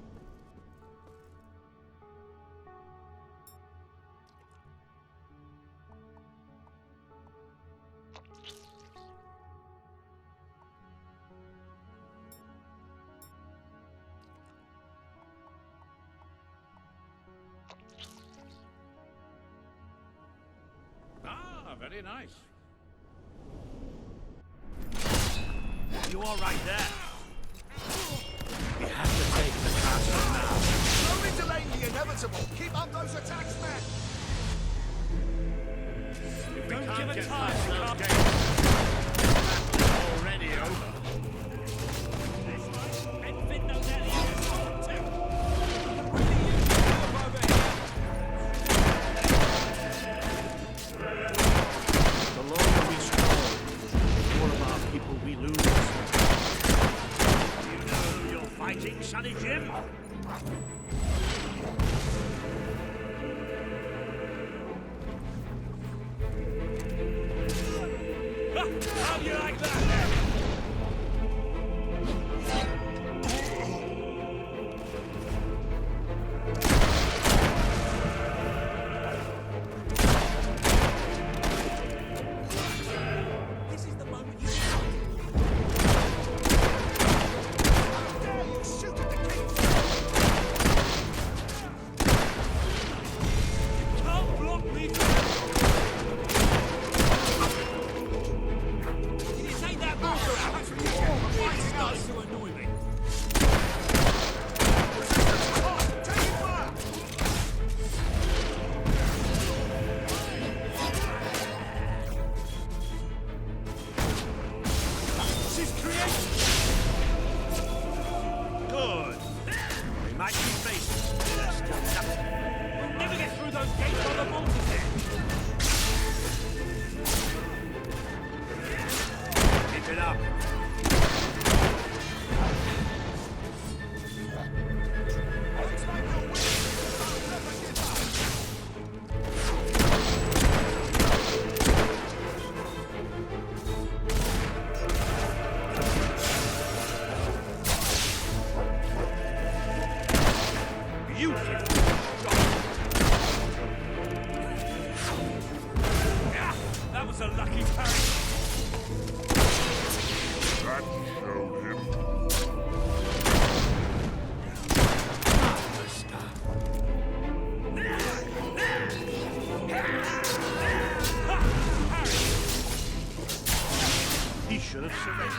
Very nice. You all right there? We have to take the castle now. Only delaying the inevitable. Keep up those attacks, men. If we can't get past those gates, the battle's already over. Sonny Jim? How do you like that? This is the moment you That was a lucky parry. That showed him. He should have surrendered.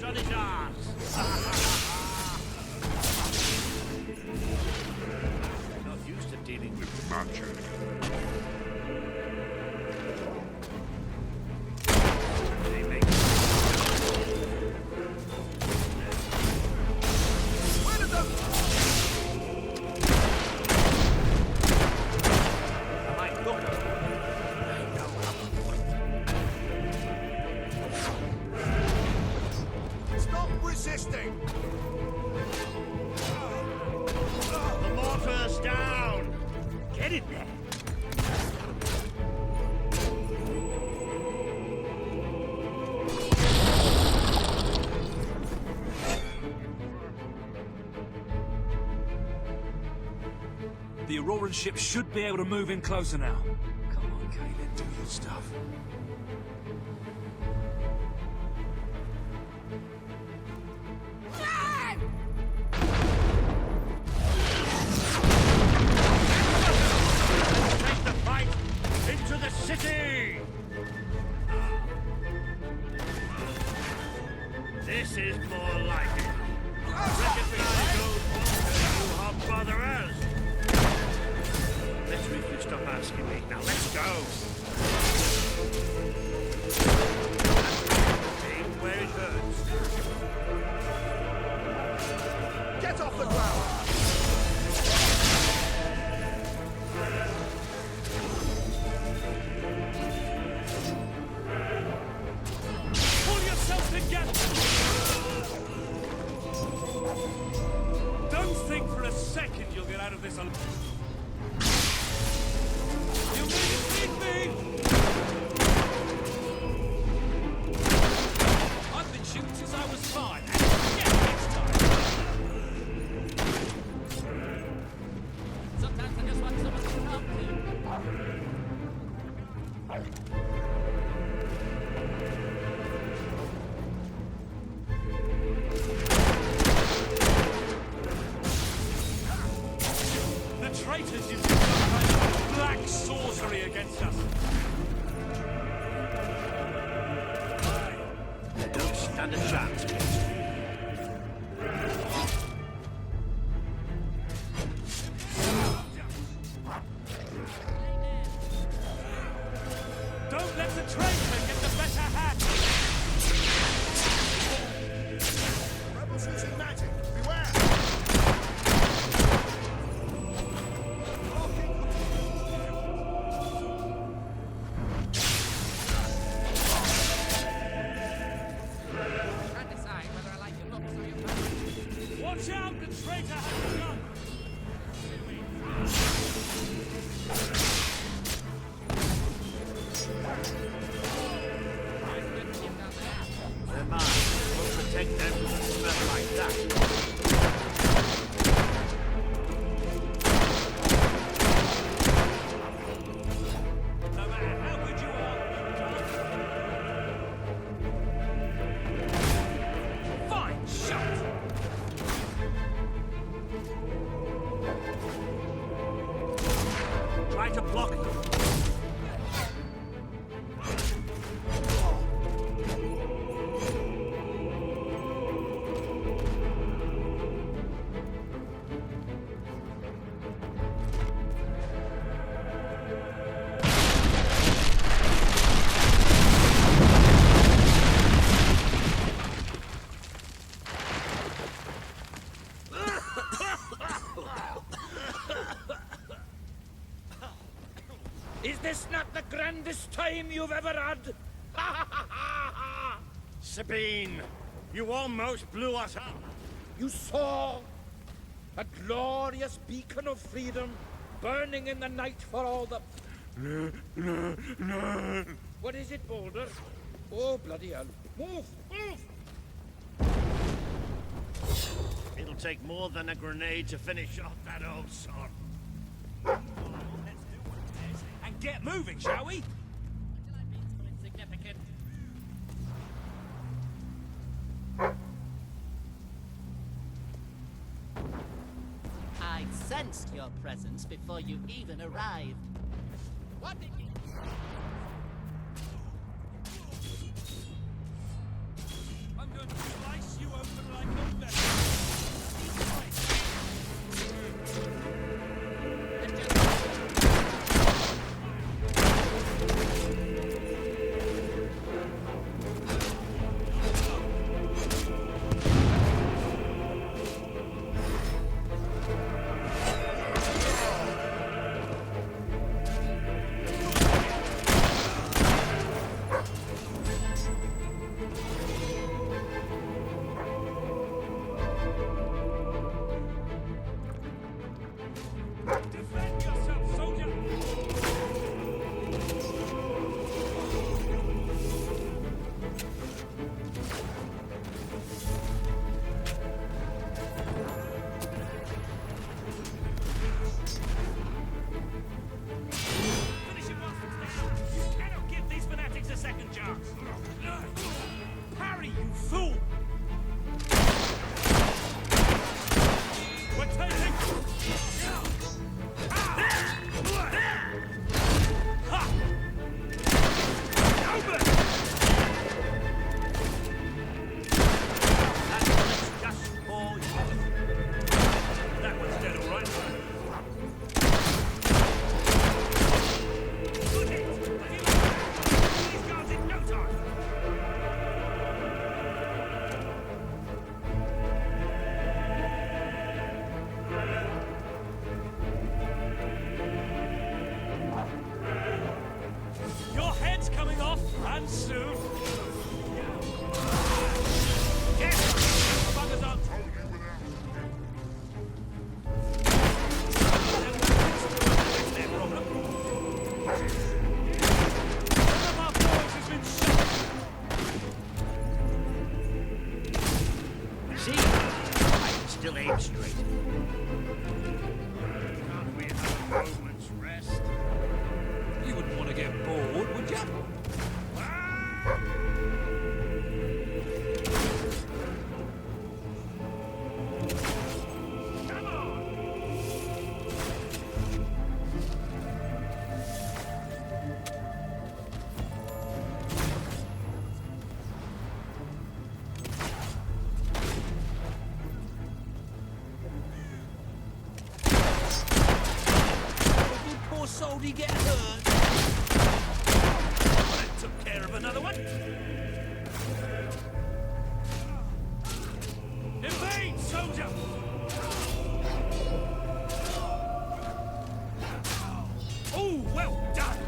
On his arse. Not used to dealing with magic. They make one of them. I might look at them. Resisting! The mortar's down! Get it there! The Auroran ship should be able to move in closer now. Come on, Kaelin, do your stuff. Now let's go. Aim where it hurts. Get off the ground! Pull yourself together! Don't think for a second you'll get out of this alive. You need me! I've been shooting since I was 5. And yeah, next time. Sometimes I just want someone to help me. The traitors used some kind of black sorcery against us. They don't stand a chance, mate. Don't let the traitor get the better hand. Rebels using magic. Beware! Can't decide whether I like your looks or your face. Watch out, the traitor has a gun. They're mine. We'll protect them from a smell like that. No matter how good you are, you can't. Fine shot. Try to block them. Is this not the grandest time you've ever had? Sabine, you almost blew us up. You saw a glorious beacon of freedom burning in the night for all the... What is it, Boulder? Oh, bloody hell. Move! Move! It'll take more than a grenade to finish off that old sod. And get moving, shall we? Until I've been too insignificant. I sensed your presence before you even arrived. What did you... I'm going to slice you open like a vessel. And soon. Yes! Buggers up! That's their problem. One of our boys has been shot. See? I can still aim straight. Can't we have a moment's rest? You wouldn't want to get bored, would you? Poor soul, did he get hurt? Well, that took care of another one. Invade, soldier! Oh, well done!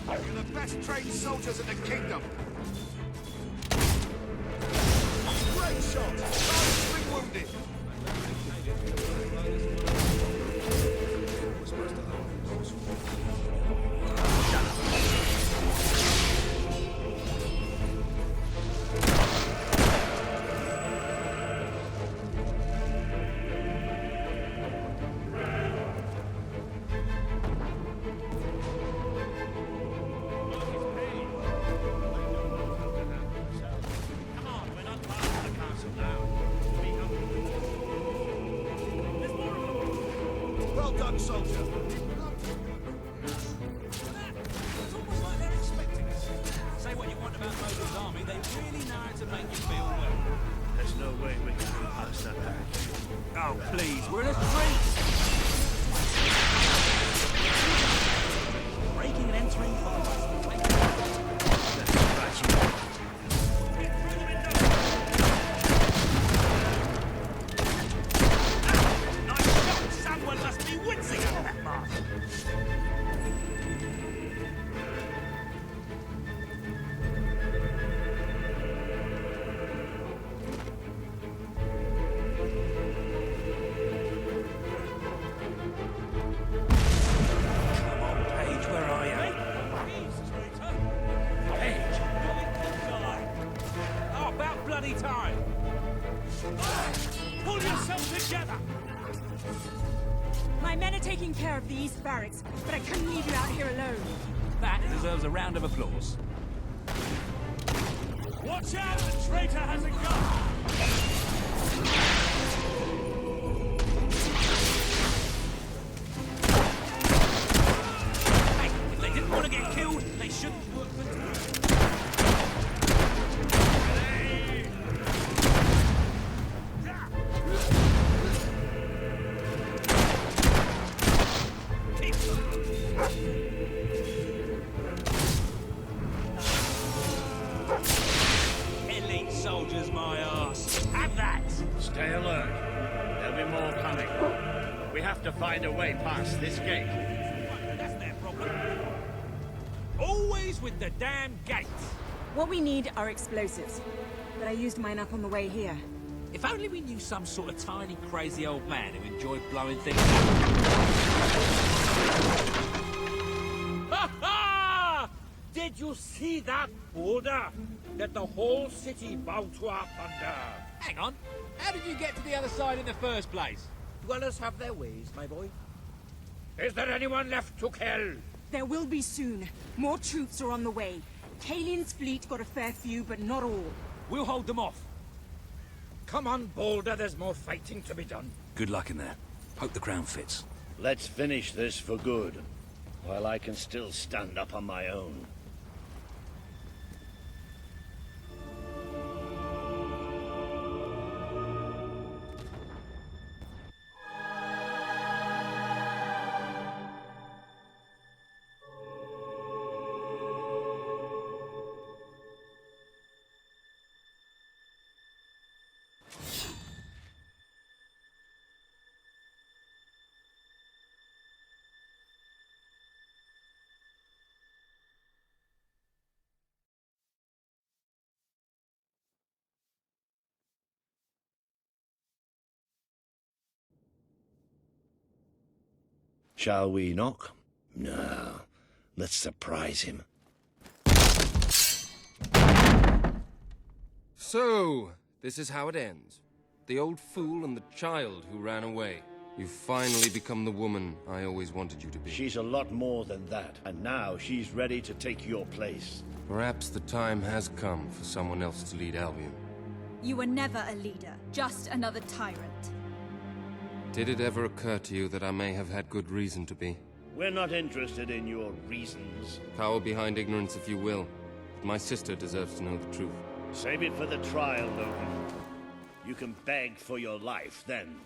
You're the best trained soldiers in the kingdom. Great shot! Sergeant's wounded. Well done, soldier. It's almost like they're expecting us. Say what you want about Moses' army, they really know how to make you feel well. There's no way we can move past that barricade. Oh, please, we're in a street! Breaking and entering follow us. That's right, Nice shot! Someone must be wincing at that mark! Come on, Paige, where are you? Paige! Oh, about bloody time! Pull yourself together! My men are taking care of the East Barracks, but I couldn't leave you out here alone. That deserves a round of applause. Watch out! The traitor has a gun! Hey, if they didn't want to get killed, they shouldn't work for Elite soldiers, my arse. Have that! Stay alert. There'll be more coming. We have to find a way past this gate. That's their problem. Always with the damn gates. What we need are explosives, but I used mine up on the way here. If only we knew some sort of tiny, crazy old man who enjoyed blowing things up. Ha ha! Did you see that, Boulder? Let the whole city bow to our thunder. Hang on. How did you get to the other side in the first place? Dwellers have their ways, my boy. Is there anyone left to kill? There will be soon. More troops are on the way. Kalian's fleet got a fair few, but not all. We'll hold them off. Come on, Boulder, there's more fighting to be done. Good luck in there. Hope the crown fits. Let's finish this for good, while I can still stand up on my own. Shall we knock? No. Let's surprise him. So, this is how it ends. The old fool and the child who ran away. You've finally become the woman I always wanted you to be. She's a lot more than that, and now she's ready to take your place. Perhaps the time has come for someone else to lead Albion. You were never a leader, just another tyrant. Did it ever occur to you that I may have had good reason to be? We're not interested in your reasons. Cower behind ignorance if you will. But my sister deserves to know the truth. Save it for the trial, Logan. You can beg for your life then.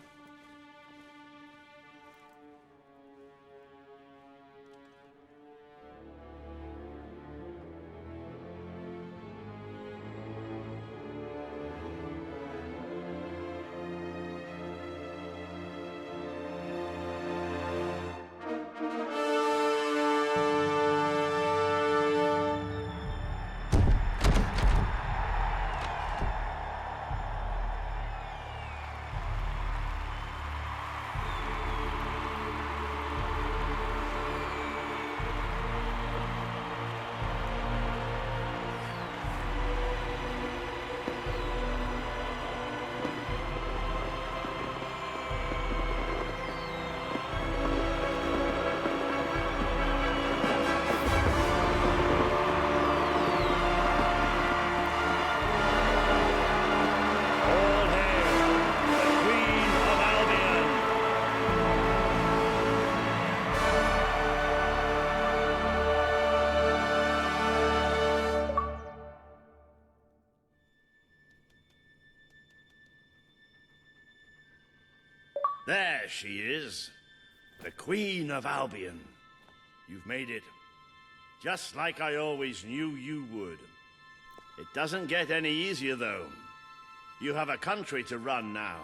There she is, the Queen of Albion. You've made it, just like I always knew you would. It doesn't get any easier, though. You have a country to run now.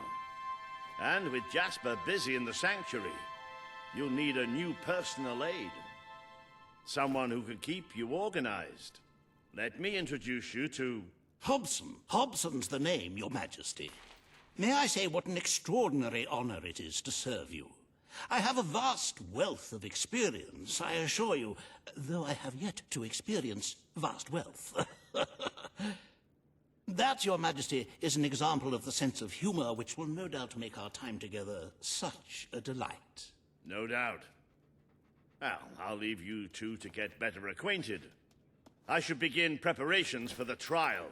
And with Jasper busy in the sanctuary, you'll need a new personal aide. Someone who can keep you organized. Let me introduce you to... Hobson. Hobson's the name, Your Majesty. May I say what an extraordinary honor it is to serve you? I have a vast wealth of experience, I assure you, though I have yet to experience vast wealth. That, Your Majesty, is an example of the sense of humor which will no doubt make our time together such a delight. No doubt. Well, I'll leave you two to get better acquainted. I should begin preparations for the trial.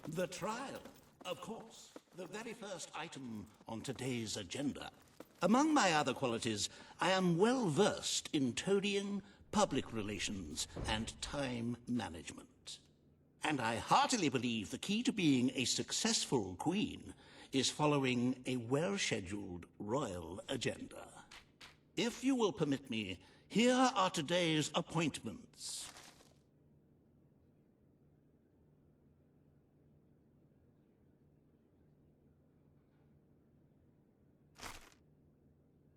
The trial? Of course, the very first item on today's agenda. Among my other qualities, I am well versed in toadying, public relations, and time management. And I heartily believe the key to being a successful queen is following a well-scheduled royal agenda. If you will permit me, here are today's appointments.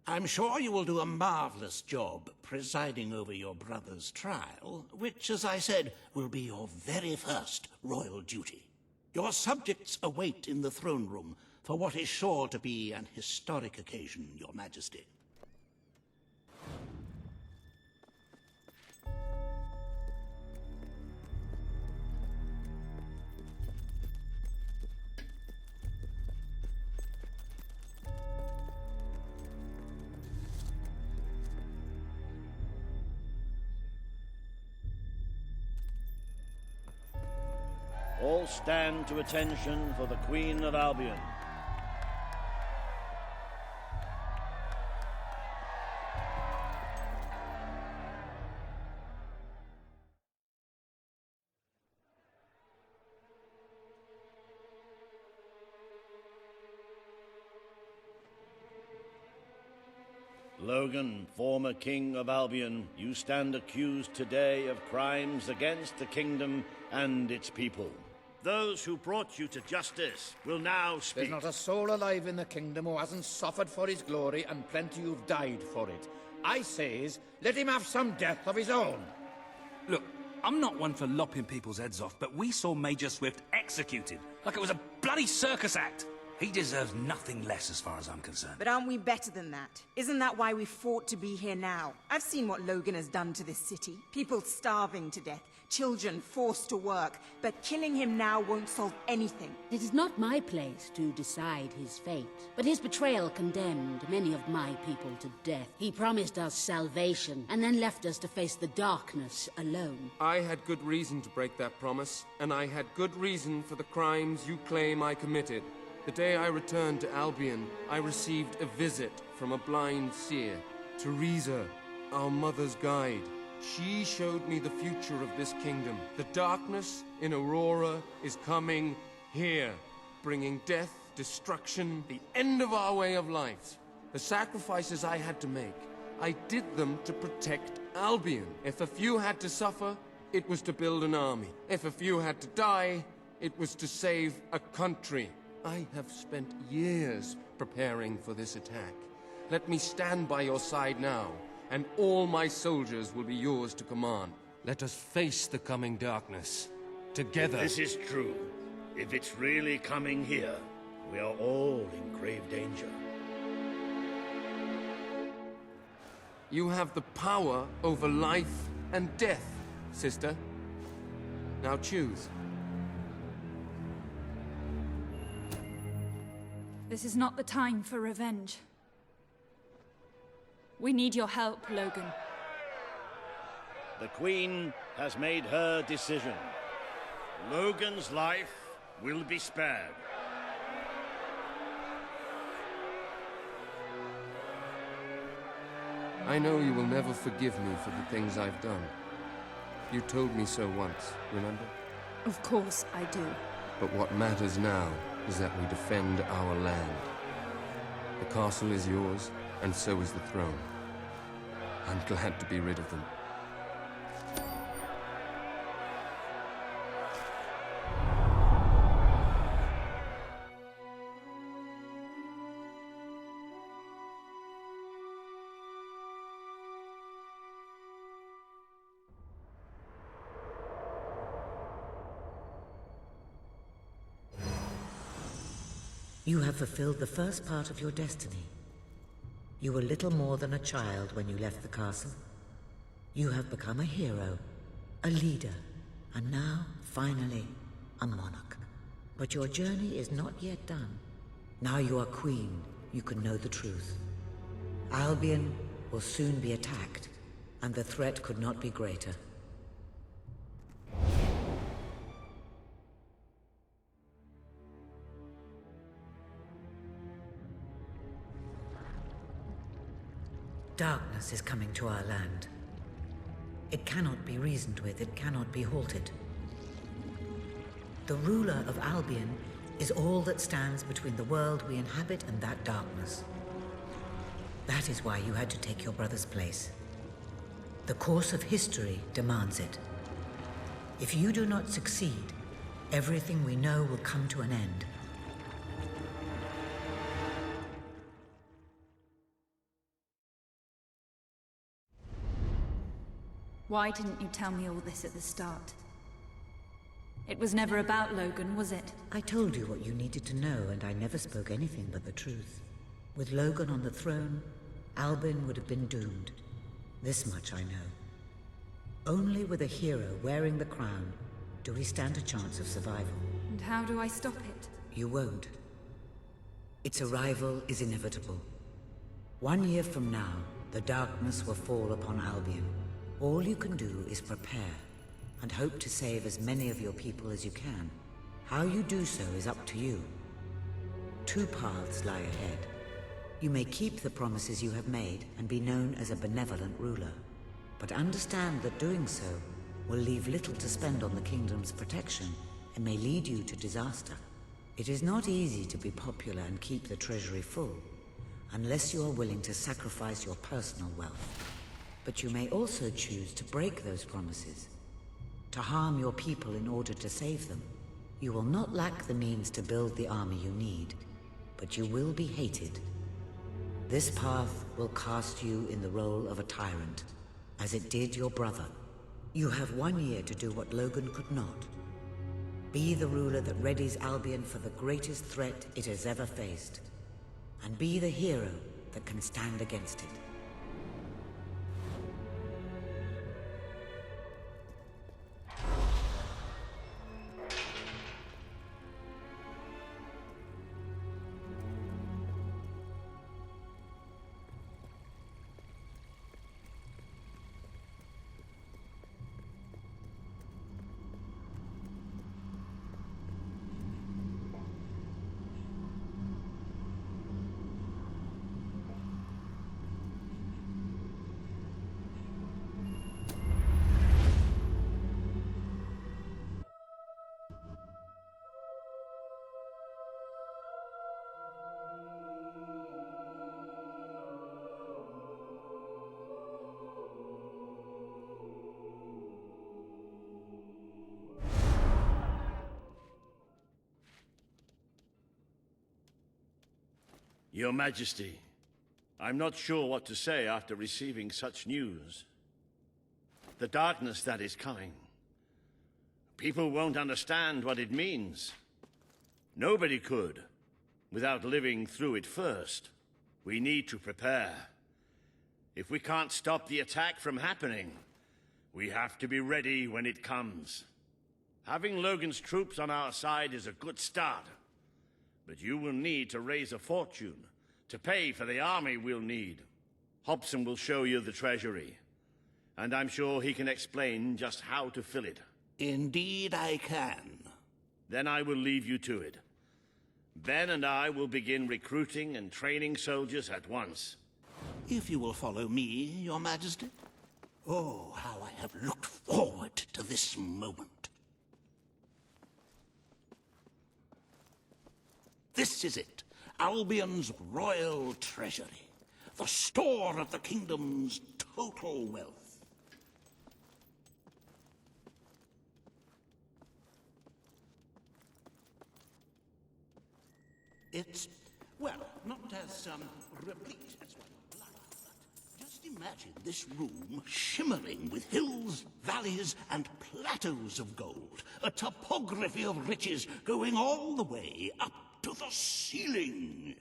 I'm sure you will do a marvelous job presiding over your brother's trial, which, as I said, will be your very first royal duty. Your subjects await in the throne room for what is sure to be an historic occasion, Your Majesty. All stand to attention for the Queen of Albion. Logan, former King of Albion, you stand accused today of crimes against the kingdom and its people. Those who brought you to justice will now speak. There's not a soul alive in the kingdom who hasn't suffered for his glory, and plenty who've died for it. I says, let him have some death of his own. Look, I'm not one for lopping people's heads off, but we saw Major Swift executed like it was a bloody circus act. He deserves nothing less as far as I'm concerned. But aren't we better than that? Isn't that why we fought to be here now? I've seen what Logan has done to this city. People starving to death, children forced to work. But killing him now won't solve anything. It is not my place to decide his fate, but his betrayal condemned many of my people to death. He promised us salvation, and then left us to face the darkness alone. I had good reason to break that promise, and I had good reason for the crimes you claim I committed. The day I returned to Albion, I received a visit from a blind seer, Teresa, our mother's guide. She showed me the future of this kingdom. The darkness in Aurora is coming here, bringing death, destruction, the end of our way of life. The sacrifices I had to make, I did them to protect Albion. If a few had to suffer, it was to build an army. If a few had to die, it was to save a country. I have spent years preparing for this attack. Let me stand by your side now, and all my soldiers will be yours to command. Let us face the coming darkness, together. This is true. If it's really coming here, we are all in grave danger. You have the power over life and death, sister. Now choose. This is not the time for revenge. We need your help, Logan. The Queen has made her decision. Logan's life will be spared. I know you will never forgive me for the things I've done. You told me so once, remember? Of course I do. But what matters now is that we defend our land. The castle is yours, and so is the throne. I'm glad to be rid of them. You have fulfilled the first part of your destiny. You were little more than a child when you left the castle. You have become a hero, a leader, and now, finally, a monarch. But your journey is not yet done. Now you are queen, you can know the truth. Albion will soon be attacked, and the threat could not be greater. Darkness is coming to our land. It cannot be reasoned with, it cannot be halted. The ruler of Albion is all that stands between the world we inhabit and that darkness. That is why you had to take your brother's place. The course of history demands it. If you do not succeed, everything we know will come to an end. Why didn't you tell me all this at the start? It was never about Logan, was it? I told you what you needed to know, and I never spoke anything but the truth. With Logan on the throne, Albion would have been doomed. This much I know. Only with a hero wearing the crown do we stand a chance of survival. And how do I stop it? You won't. Its arrival is inevitable. 1 year from now, the darkness will fall upon Albion. All you can do is prepare, and hope to save as many of your people as you can. How you do so is up to you. 2 paths lie ahead. You may keep the promises you have made and be known as a benevolent ruler, but understand that doing so will leave little to spend on the kingdom's protection and may lead you to disaster. It is not easy to be popular and keep the treasury full, unless you are willing to sacrifice your personal wealth. But you may also choose to break those promises, to harm your people in order to save them. You will not lack the means to build the army you need, but you will be hated. This path will cast you in the role of a tyrant, as it did your brother. You have 1 year to do what Logan could not. Be the ruler that readies Albion for the greatest threat it has ever faced. And be the hero that can stand against it. Your Majesty, I'm not sure what to say after receiving such news. The darkness that is coming. People won't understand what it means. Nobody could, without living through it first. We need to prepare. If we can't stop the attack from happening, we have to be ready when it comes. Having Logan's troops on our side is a good start. But you will need to raise a fortune to pay for the army we'll need. Hobson will show you the treasury, and I'm sure he can explain just how to fill it. Indeed I can. Then I will leave you to it. Ben and I will begin recruiting and training soldiers at once. If you will follow me, Your Majesty. Oh, how I have looked forward to this moment. This is it, Albion's royal treasury, the store of the kingdom's total wealth. It's, well, not as replete as one would like, but just imagine this room shimmering with hills, valleys, and plateaus of gold, a topography of riches going all the way up to the ceiling.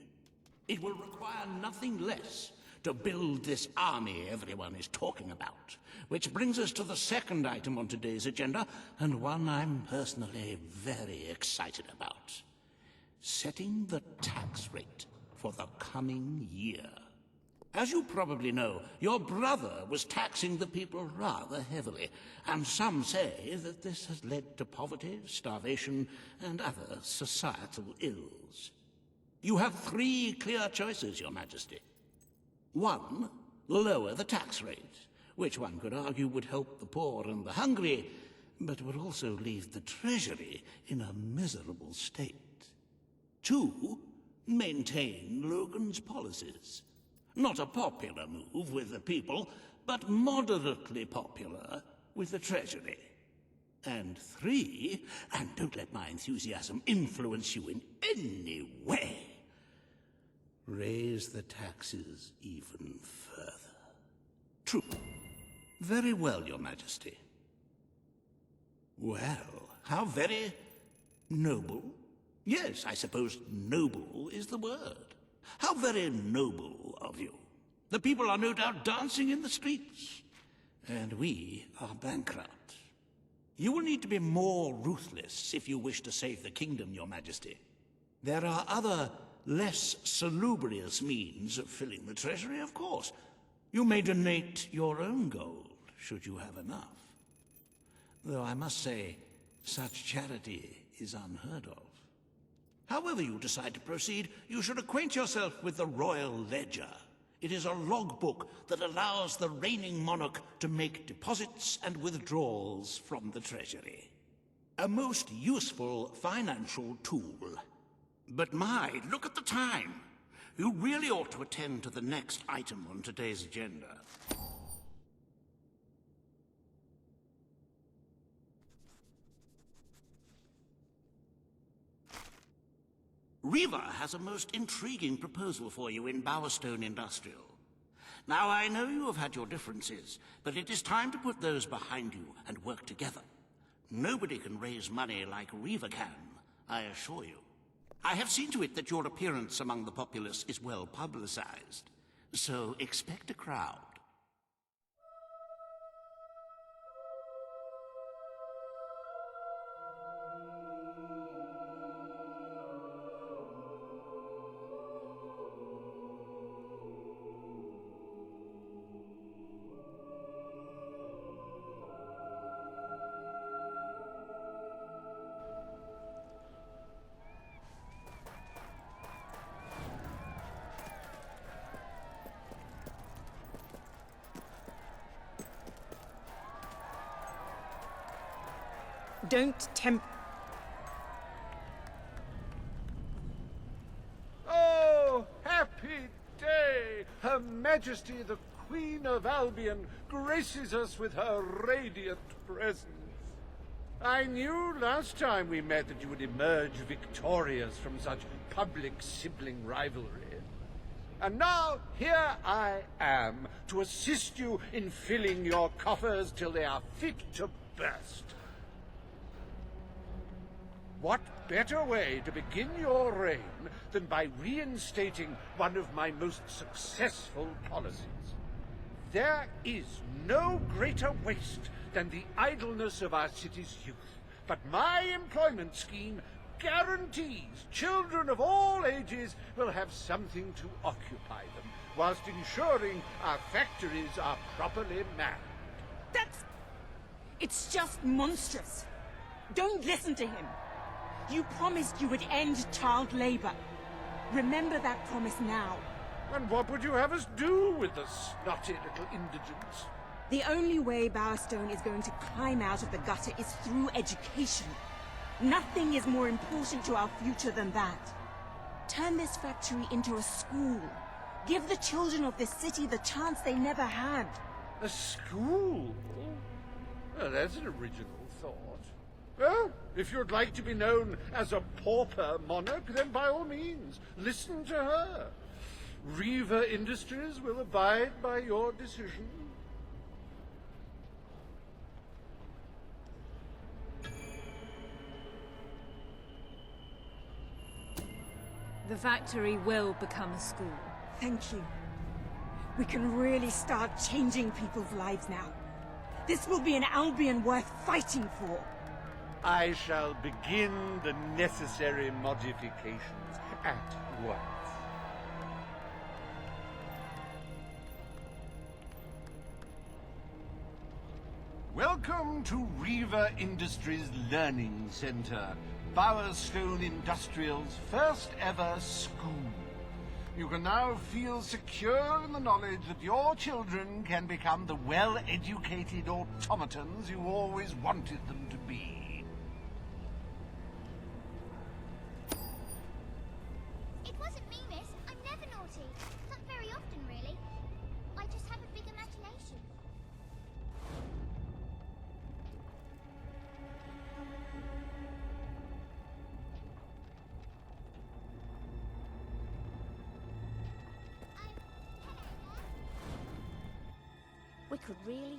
It will require nothing less to build this army everyone is talking about. Which brings us to the second item on today's agenda, and one I'm personally very excited about. Setting the tax rate for the coming year. As you probably know, your brother was taxing the people rather heavily, and some say that this has led to poverty, starvation, and other societal ills. You have three clear choices, Your Majesty. 1, lower the tax rate, which one could argue would help the poor and the hungry, but would also leave the treasury in a miserable state. 2, maintain Logan's policies. Not a popular move with the people, but moderately popular with the treasury. And 3, and don't let my enthusiasm influence you in any way, raise the taxes even further. True. Very well, Your Majesty. Well, how very noble. Yes, I suppose noble is the word. How very noble of you. The people are no doubt dancing in the streets, and we are bankrupt. You will need to be more ruthless if you wish to save the kingdom, Your Majesty. There are other, less salubrious means of filling the treasury, of course. You may donate your own gold, should you have enough. Though I must say, such charity is unheard of. However you decide to proceed, you should acquaint yourself with the Royal Ledger. It is a logbook that allows the reigning monarch to make deposits and withdrawals from the treasury. A most useful financial tool. But my, look at the time. You really ought to attend to the next item on today's agenda. Riva has a most intriguing proposal for you in Bowerstone Industrial. Now, I know you have had your differences, but it is time to put those behind you and work together. Nobody can raise money like Reaver can, I assure you. I have seen to it that your appearance among the populace is well publicized, so expect a crowd. Don't tempt... Oh, happy day! Her Majesty the Queen of Albion graces us with her radiant presence. I knew last time we met that you would emerge victorious from such public sibling rivalry. And now, here I am, to assist you in filling your coffers till they are fit to burst. What better way to begin your reign than by reinstating one of my most successful policies? There is no greater waste than the idleness of our city's youth, but my employment scheme guarantees children of all ages will have something to occupy them, whilst ensuring our factories are properly manned. It's just monstrous. Don't listen to him. You promised you would end child labor. Remember that promise now. And what would you have us do with the snotty little indigents? The only way Bowerstone is going to climb out of the gutter is through education. Nothing is more important to our future than that. Turn this factory into a school. Give the children of this city the chance they never had. A school? Well, that's an original thought. Well, if you'd like to be known as a pauper monarch, then by all means, listen to her. Reaver Industries will abide by your decision. The factory will become a school. Thank you. We can really start changing people's lives now. This will be an Albion worth fighting for. I shall begin the necessary modifications at once. Welcome to Reaver Industries Learning Center, Bowerstone Industrial's first ever school. You can now feel secure in the knowledge that your children can become the well-educated automatons you always wanted them to be. It wasn't me, miss. I'm never naughty. Not very often, really. I just have a big imagination. We could really use...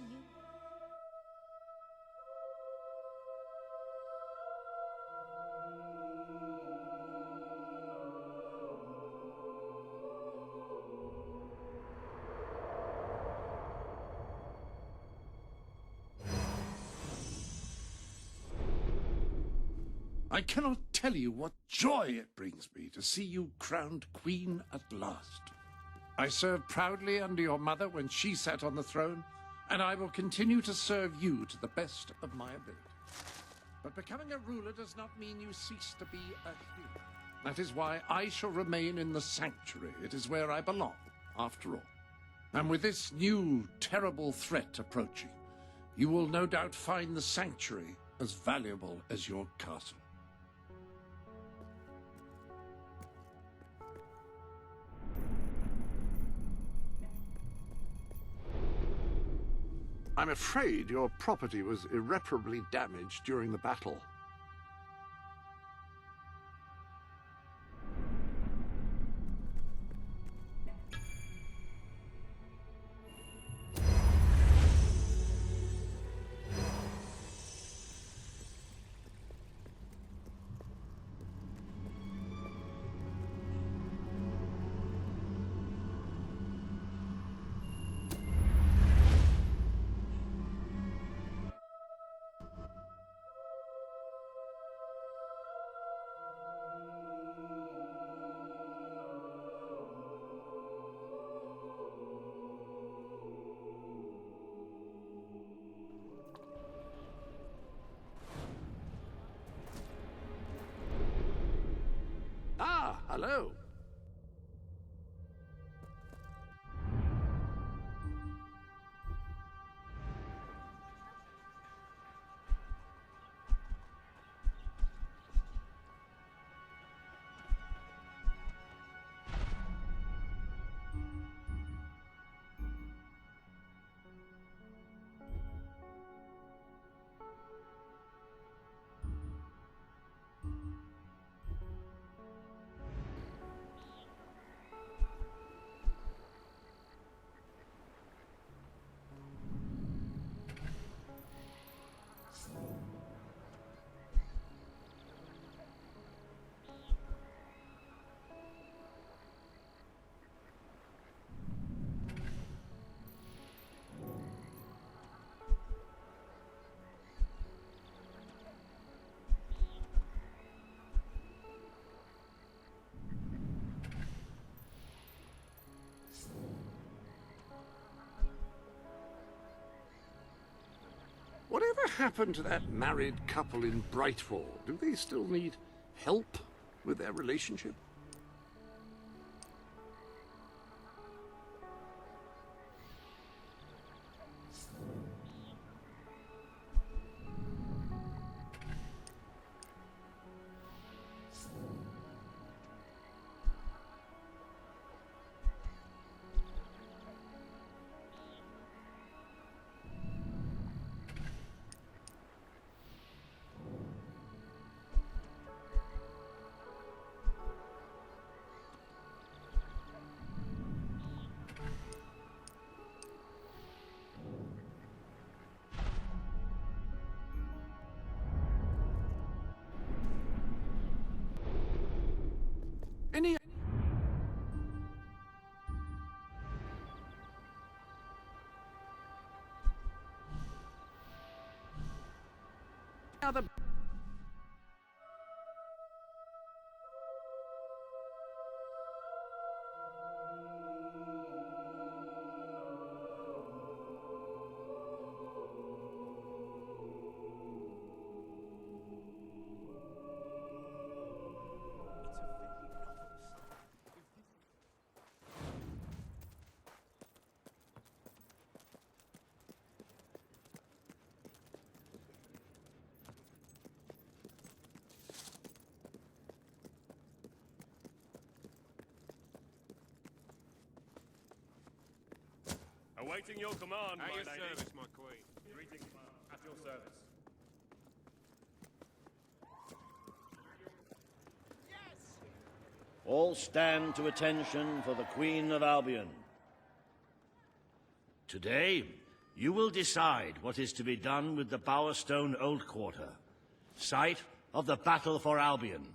I cannot tell you what joy it brings me to see you crowned queen at last. I served proudly under your mother when she sat on the throne, and I will continue to serve you to the best of my ability. But becoming a ruler does not mean you cease to be a hero. That is why I shall remain in the sanctuary. It is where I belong, after all. And with this new, terrible threat approaching, you will no doubt find the sanctuary as valuable as your castle. I'm afraid your property was irreparably damaged during the battle. Hello. Whatever happened to that married couple in Brightfall? Do they still need help with their relationship? Any other... Awaiting your command, At my your lady. service, my queen. Greetings, at your service. All stand to attention for the Queen of Albion. Today, you will decide what is to be done with the Bowerstone Old Quarter, site of the Battle for Albion.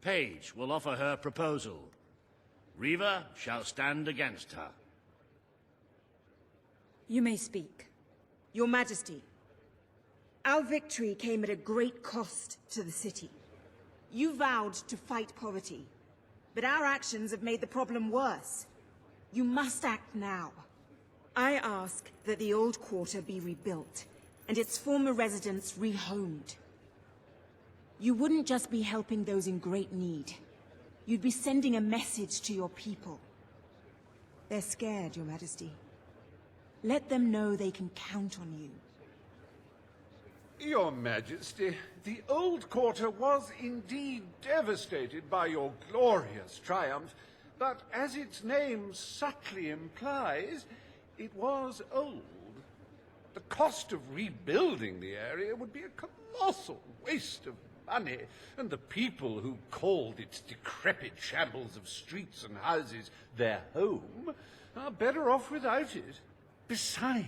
Paige will offer her proposal. Reva shall stand against her. You may speak. Your Majesty, our victory came at a great cost to the city. You vowed to fight poverty, but our actions have made the problem worse. You must act now. I ask that the old quarter be rebuilt, and its former residents rehomed. You wouldn't just be helping those in great need. You'd be sending a message to your people. They're scared, Your Majesty. Let them know they can count on you. Your Majesty, the old quarter was indeed devastated by your glorious triumph, but as its name subtly implies, it was old. The cost of rebuilding the area would be a colossal waste of money, and the people who called its decrepit shambles of streets and houses their home are better off without it. Besides,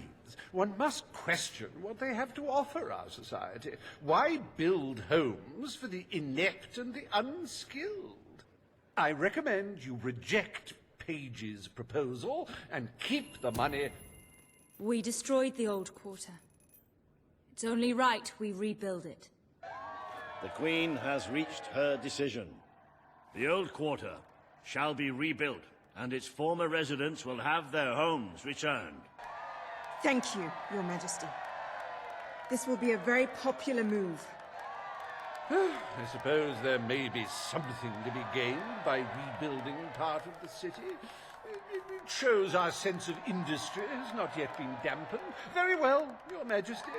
one must question what they have to offer our society. Why build homes for the inept and the unskilled? I recommend you reject Paige's proposal and keep the money. We destroyed the old quarter. It's only right we rebuild it. The Queen has reached her decision. The old quarter shall be rebuilt, and its former residents will have their homes returned. Thank you, Your Majesty. This will be a very popular move. I suppose there may be something to be gained by rebuilding part of the city. It shows our sense of industry has not yet been dampened. Very well, Your Majesty.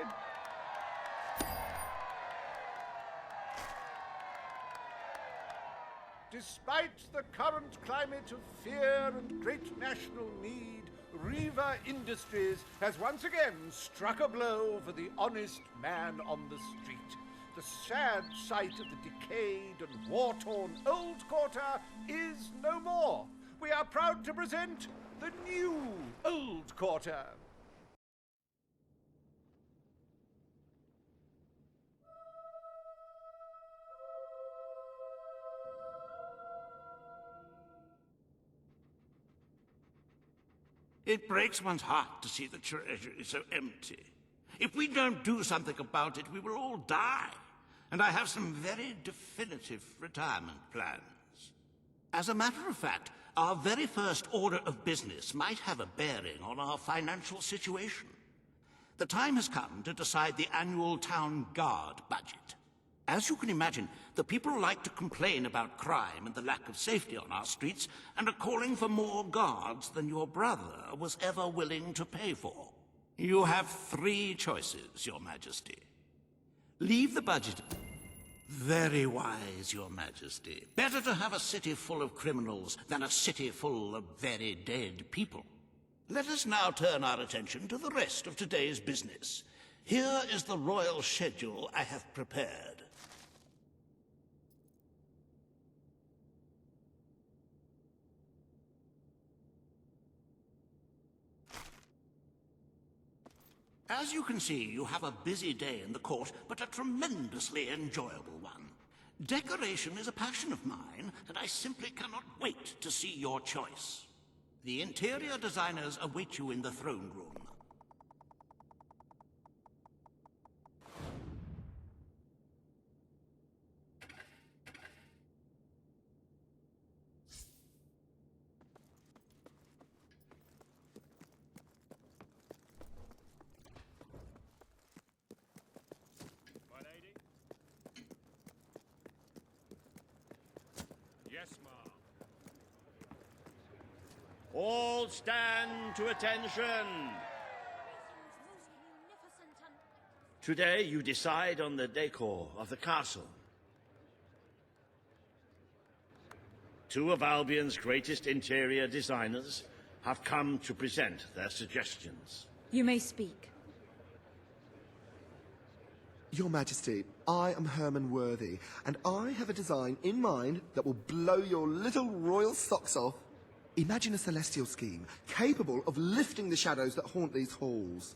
Despite the current climate of fear and great national need, Riva Industries has once again struck a blow for the honest man on the street. The sad sight of the decayed and war-torn old quarter is no more. We are proud to present the new old quarter. It breaks one's heart to see the treasury so empty. If we don't do something about it, we will all die. And I have some very definitive retirement plans. As a matter of fact, our very first order of business might have a bearing on our financial situation. The time has come to decide the annual town guard budget. As you can imagine, the people like to complain about crime and the lack of safety on our streets and are calling for more guards than your brother was ever willing to pay for. You have 3 choices, Your Majesty. Leave the budget. Very wise, Your Majesty. Better to have a city full of criminals than a city full of very dead people. Let us now turn our attention to the rest of today's business. Here is the royal schedule I have prepared. As you can see, you have a busy day in the court, but a tremendously enjoyable one. Decoration is a passion of mine, and I simply cannot wait to see your choice. The interior designers await you in the throne room. My lady? Yes, ma'am. All stand to attention. Today you decide on the decor of the castle. 2 of Albion's greatest interior designers have come to present their suggestions. You may speak. Your Majesty, I am Herman Worthy, and I have a design in mind that will blow your little royal socks off. Imagine a celestial scheme capable of lifting the shadows that haunt these halls.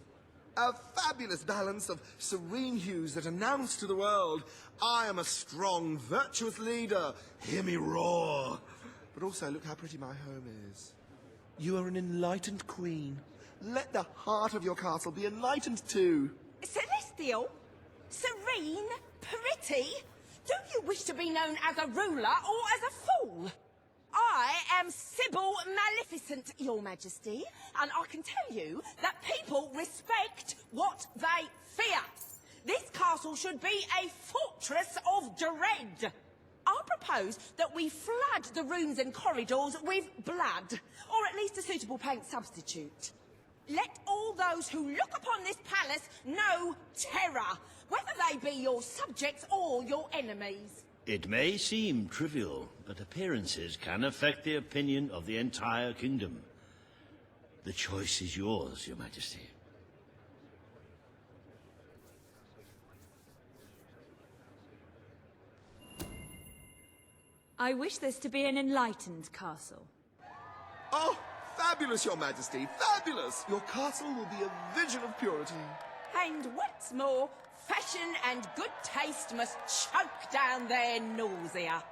A fabulous balance of serene hues that announce to the world, I am a strong, virtuous leader. Hear me roar. But also, look how pretty my home is. You are an enlightened queen. Let the heart of your castle be enlightened too. Celestial? Serene? Pretty? Do you wish to be known as a ruler or as a fool? I am Sybil Maleficent, Your Majesty, and I can tell you that people respect what they fear. This castle should be a fortress of dread. I propose that we flood the rooms and corridors with blood, or at least a suitable paint substitute. Let all those who look upon this palace know terror, whether they be your subjects or your enemies. It may seem trivial, but appearances can affect the opinion of the entire kingdom. The choice is yours, Your Majesty. I wish this to be an enlightened castle. Oh, fabulous, Your Majesty, fabulous! Your castle will be a vision of purity. And what's more, fashion and good taste must choke down their nausea.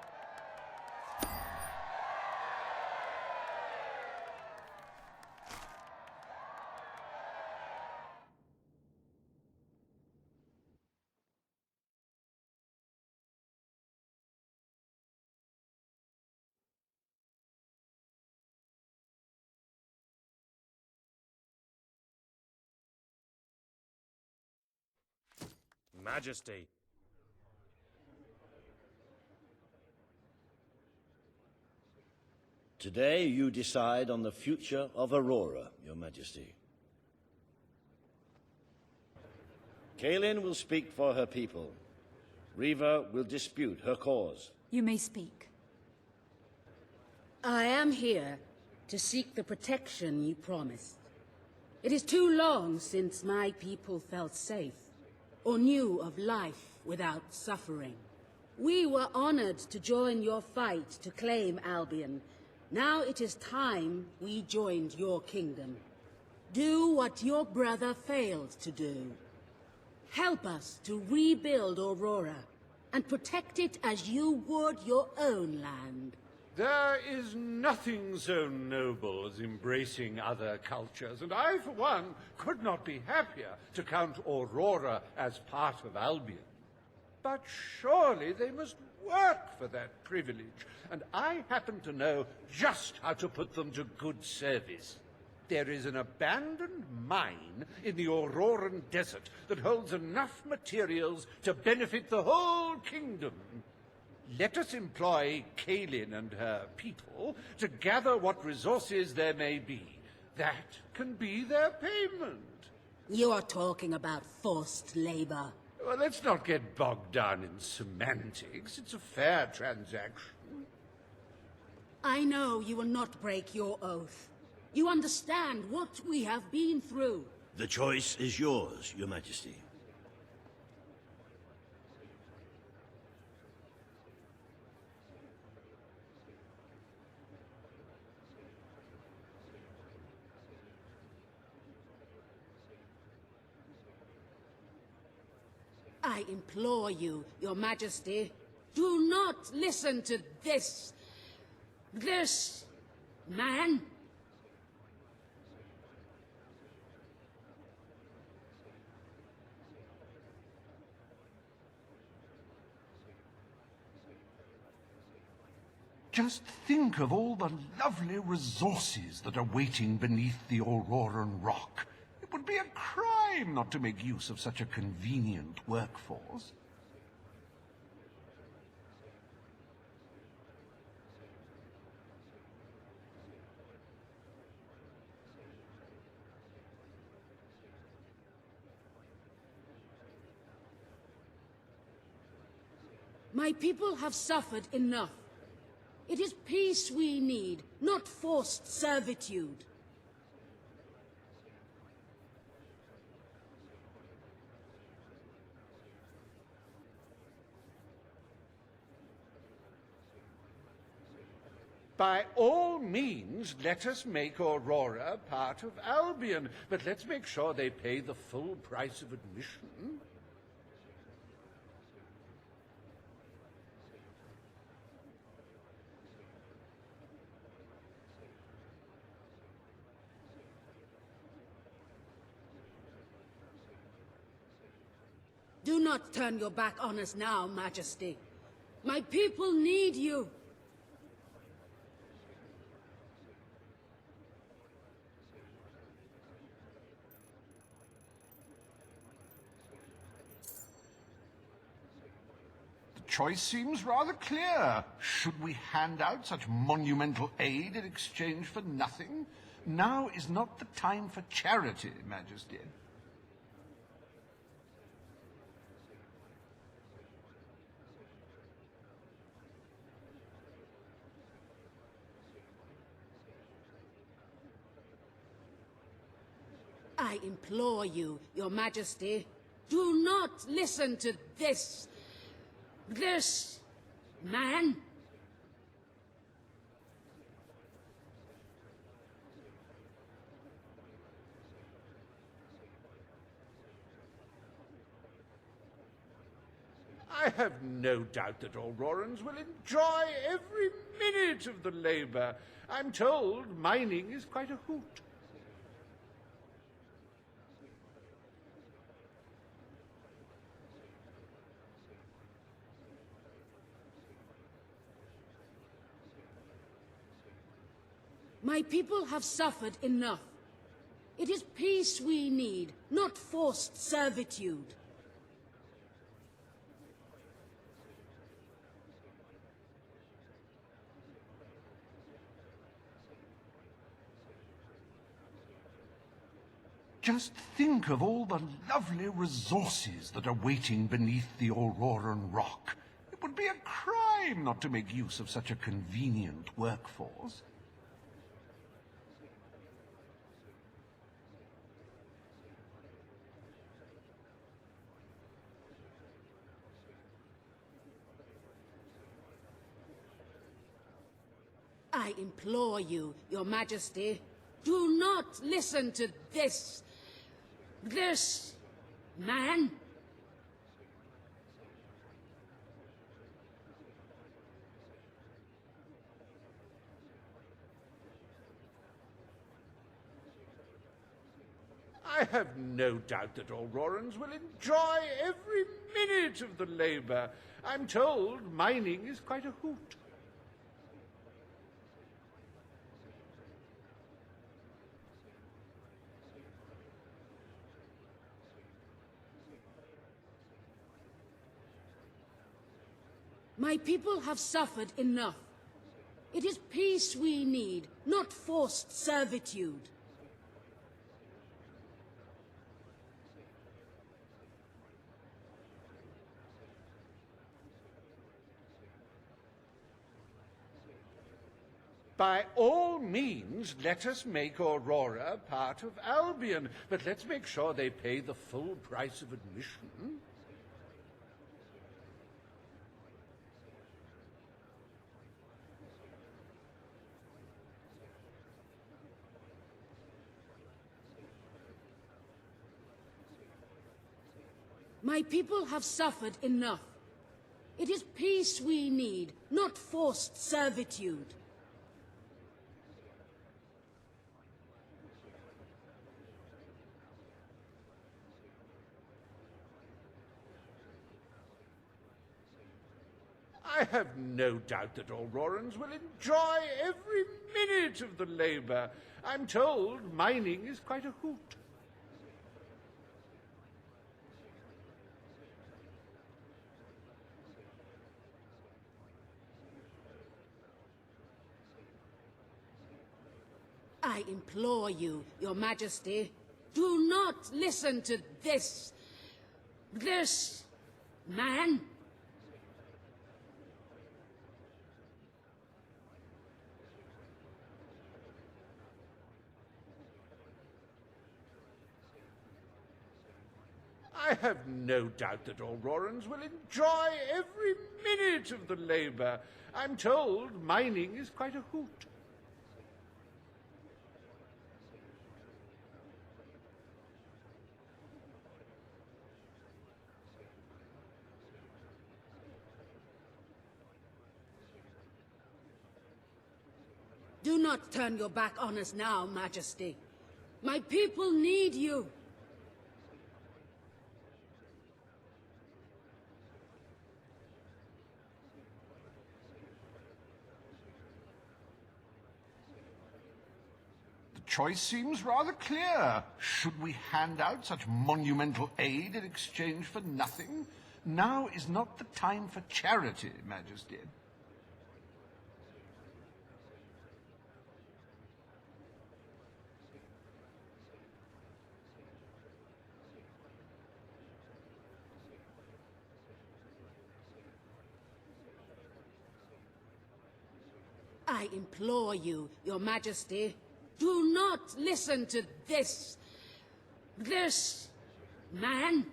Majesty. Today you decide on the future of Aurora, Your Majesty. Kaelin will speak for her people. Riva will dispute her cause. You may speak. I am here to seek the protection you promised. It is too long since my people felt safe, or knew of life without suffering. We were honored to join your fight to claim Albion. Now it is time we joined your kingdom. Do what your brother failed to do. Help us to rebuild Aurora, and protect it as you would your own land. There is nothing so noble as embracing other cultures, and I, for one, could not be happier to count Aurora as part of Albion. But surely they must work for that privilege, and I happen to know just how to put them to good service. There is an abandoned mine in the Auroran desert that holds enough materials to benefit the whole kingdom. Let us employ Kaelin and her people to gather what resources there may be. That can be their payment. You are talking about forced labor. Well, let's not get bogged down in semantics. It's a fair transaction. I know you will not break your oath. You understand what we have been through. The choice is yours, Your Majesty. I implore you, Your Majesty, do not listen to this man. Just think of all the lovely resources that are waiting beneath the Auroran rock. It would be a crime not to make use of such a convenient workforce. My people have suffered enough. It is peace we need, not forced servitude. By all means, let us make Aurora part of Albion, but let's make sure they pay the full price of admission. Do not turn your back on us now, Majesty. My people need you. The choice seems rather clear. Should we hand out such monumental aid in exchange for nothing? Now is not the time for charity, Majesty. I implore you, Your Majesty, do not listen to this man. I have no doubt that Aurorans will enjoy every minute of the labor. I'm told mining is quite a hoot. My people have suffered enough. It is peace we need, not forced servitude. Just think of all the lovely resources that are waiting beneath the Auroran rock. It would be a crime not to make use of such a convenient workforce. I implore you, Your Majesty, do not listen to this man. I have no doubt that Aurorans will enjoy every minute of the labor. I'm told mining is quite a hoot. My people have suffered enough. It is peace we need, not forced servitude. By all means, let us make Aurora part of Albion, but let's make sure they pay the full price of admission. My people have suffered enough. It is peace we need, not forced servitude. I have no doubt that Aurorans will enjoy every minute of the labor. I'm told mining is quite a hoot. I implore you, Your Majesty, do not listen to this man. I have no doubt that Aurorans will enjoy every minute of the labor. I'm told mining is quite a hoot. Do not turn your back on us now, Majesty. My people need you. The choice seems rather clear. Should we hand out such monumental aid in exchange for nothing? Now is not the time for charity, Majesty. I implore you, Your Majesty, do not listen to this man.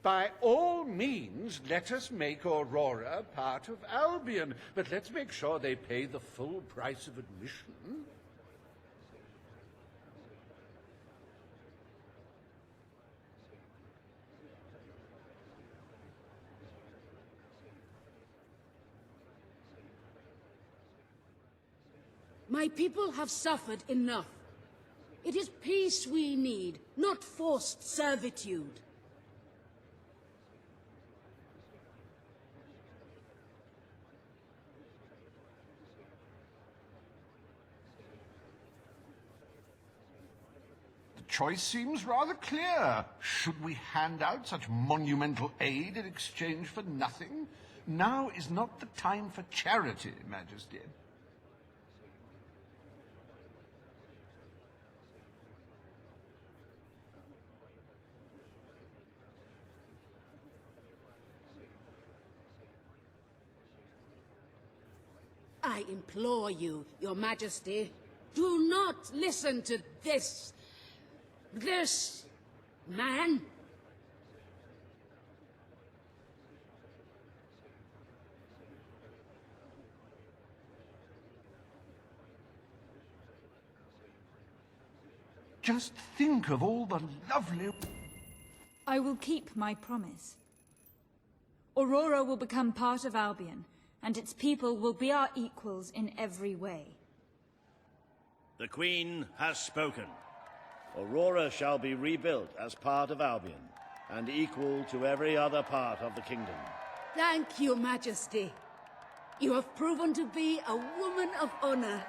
By all means, let us make Aurora part of Albion, but let's make sure they pay the full price of admission. My people have suffered enough. It is peace we need, not forced servitude. The choice seems rather clear. Should we hand out such monumental aid in exchange for nothing? Now is not the time for charity, Majesty. I implore you, Your Majesty, do not listen to this man. Just think of all the lovely... I will keep my promise. Aurora will become part of Albion, and its people will be our equals in every way. The Queen has spoken. Aurora shall be rebuilt as part of Albion, and equal to every other part of the kingdom. Thank you, Majesty. You have proven to be a woman of honor.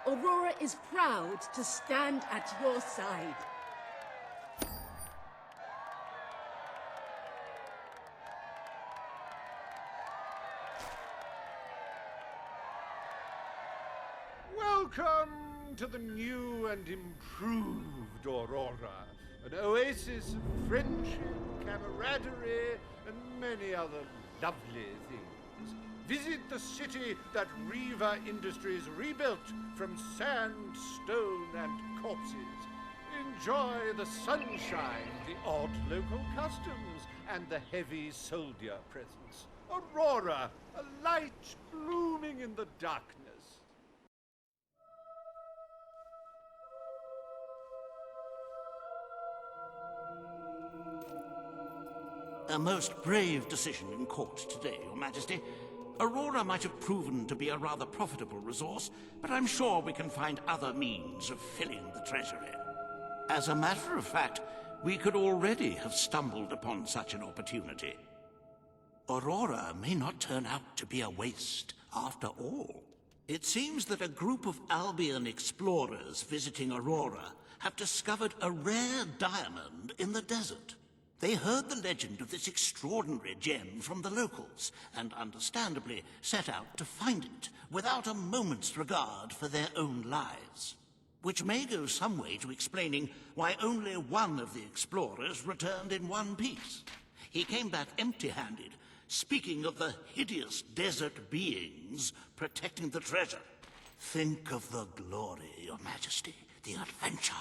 Aurora is proud to stand at your side. Welcome to the new and improved Aurora. An oasis of friendship, camaraderie, and many other lovely things. Visit the city that Riva Industries rebuilt from sand, stone, and corpses. Enjoy the sunshine, the odd local customs, and the heavy soldier presence. Aurora, a light blooming in the darkness. A most brave decision in court today, Your Majesty. Aurora might have proven to be a rather profitable resource, but I'm sure we can find other means of filling the treasury. As a matter of fact, we could already have stumbled upon such an opportunity. Aurora may not turn out to be a waste after all. It seems that a group of Albion explorers visiting Aurora have discovered a rare diamond in the desert. They heard the legend of this extraordinary gem from the locals, and understandably set out to find it, without a moment's regard for their own lives. Which may go some way to explaining why only one of the explorers returned in one piece. He came back empty-handed, speaking of the hideous desert beings protecting the treasure. Think of the glory, Your Majesty, the adventure,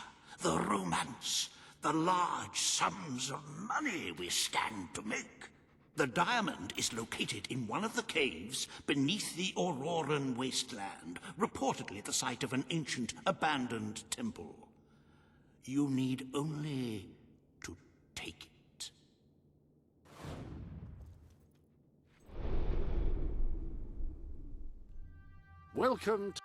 the romance, the large sums of money we stand to make. The diamond is located in one of the caves beneath the Auroran wasteland, reportedly the site of an ancient, abandoned temple. You need only to take it. Welcome to...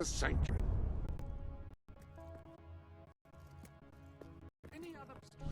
sanctuary.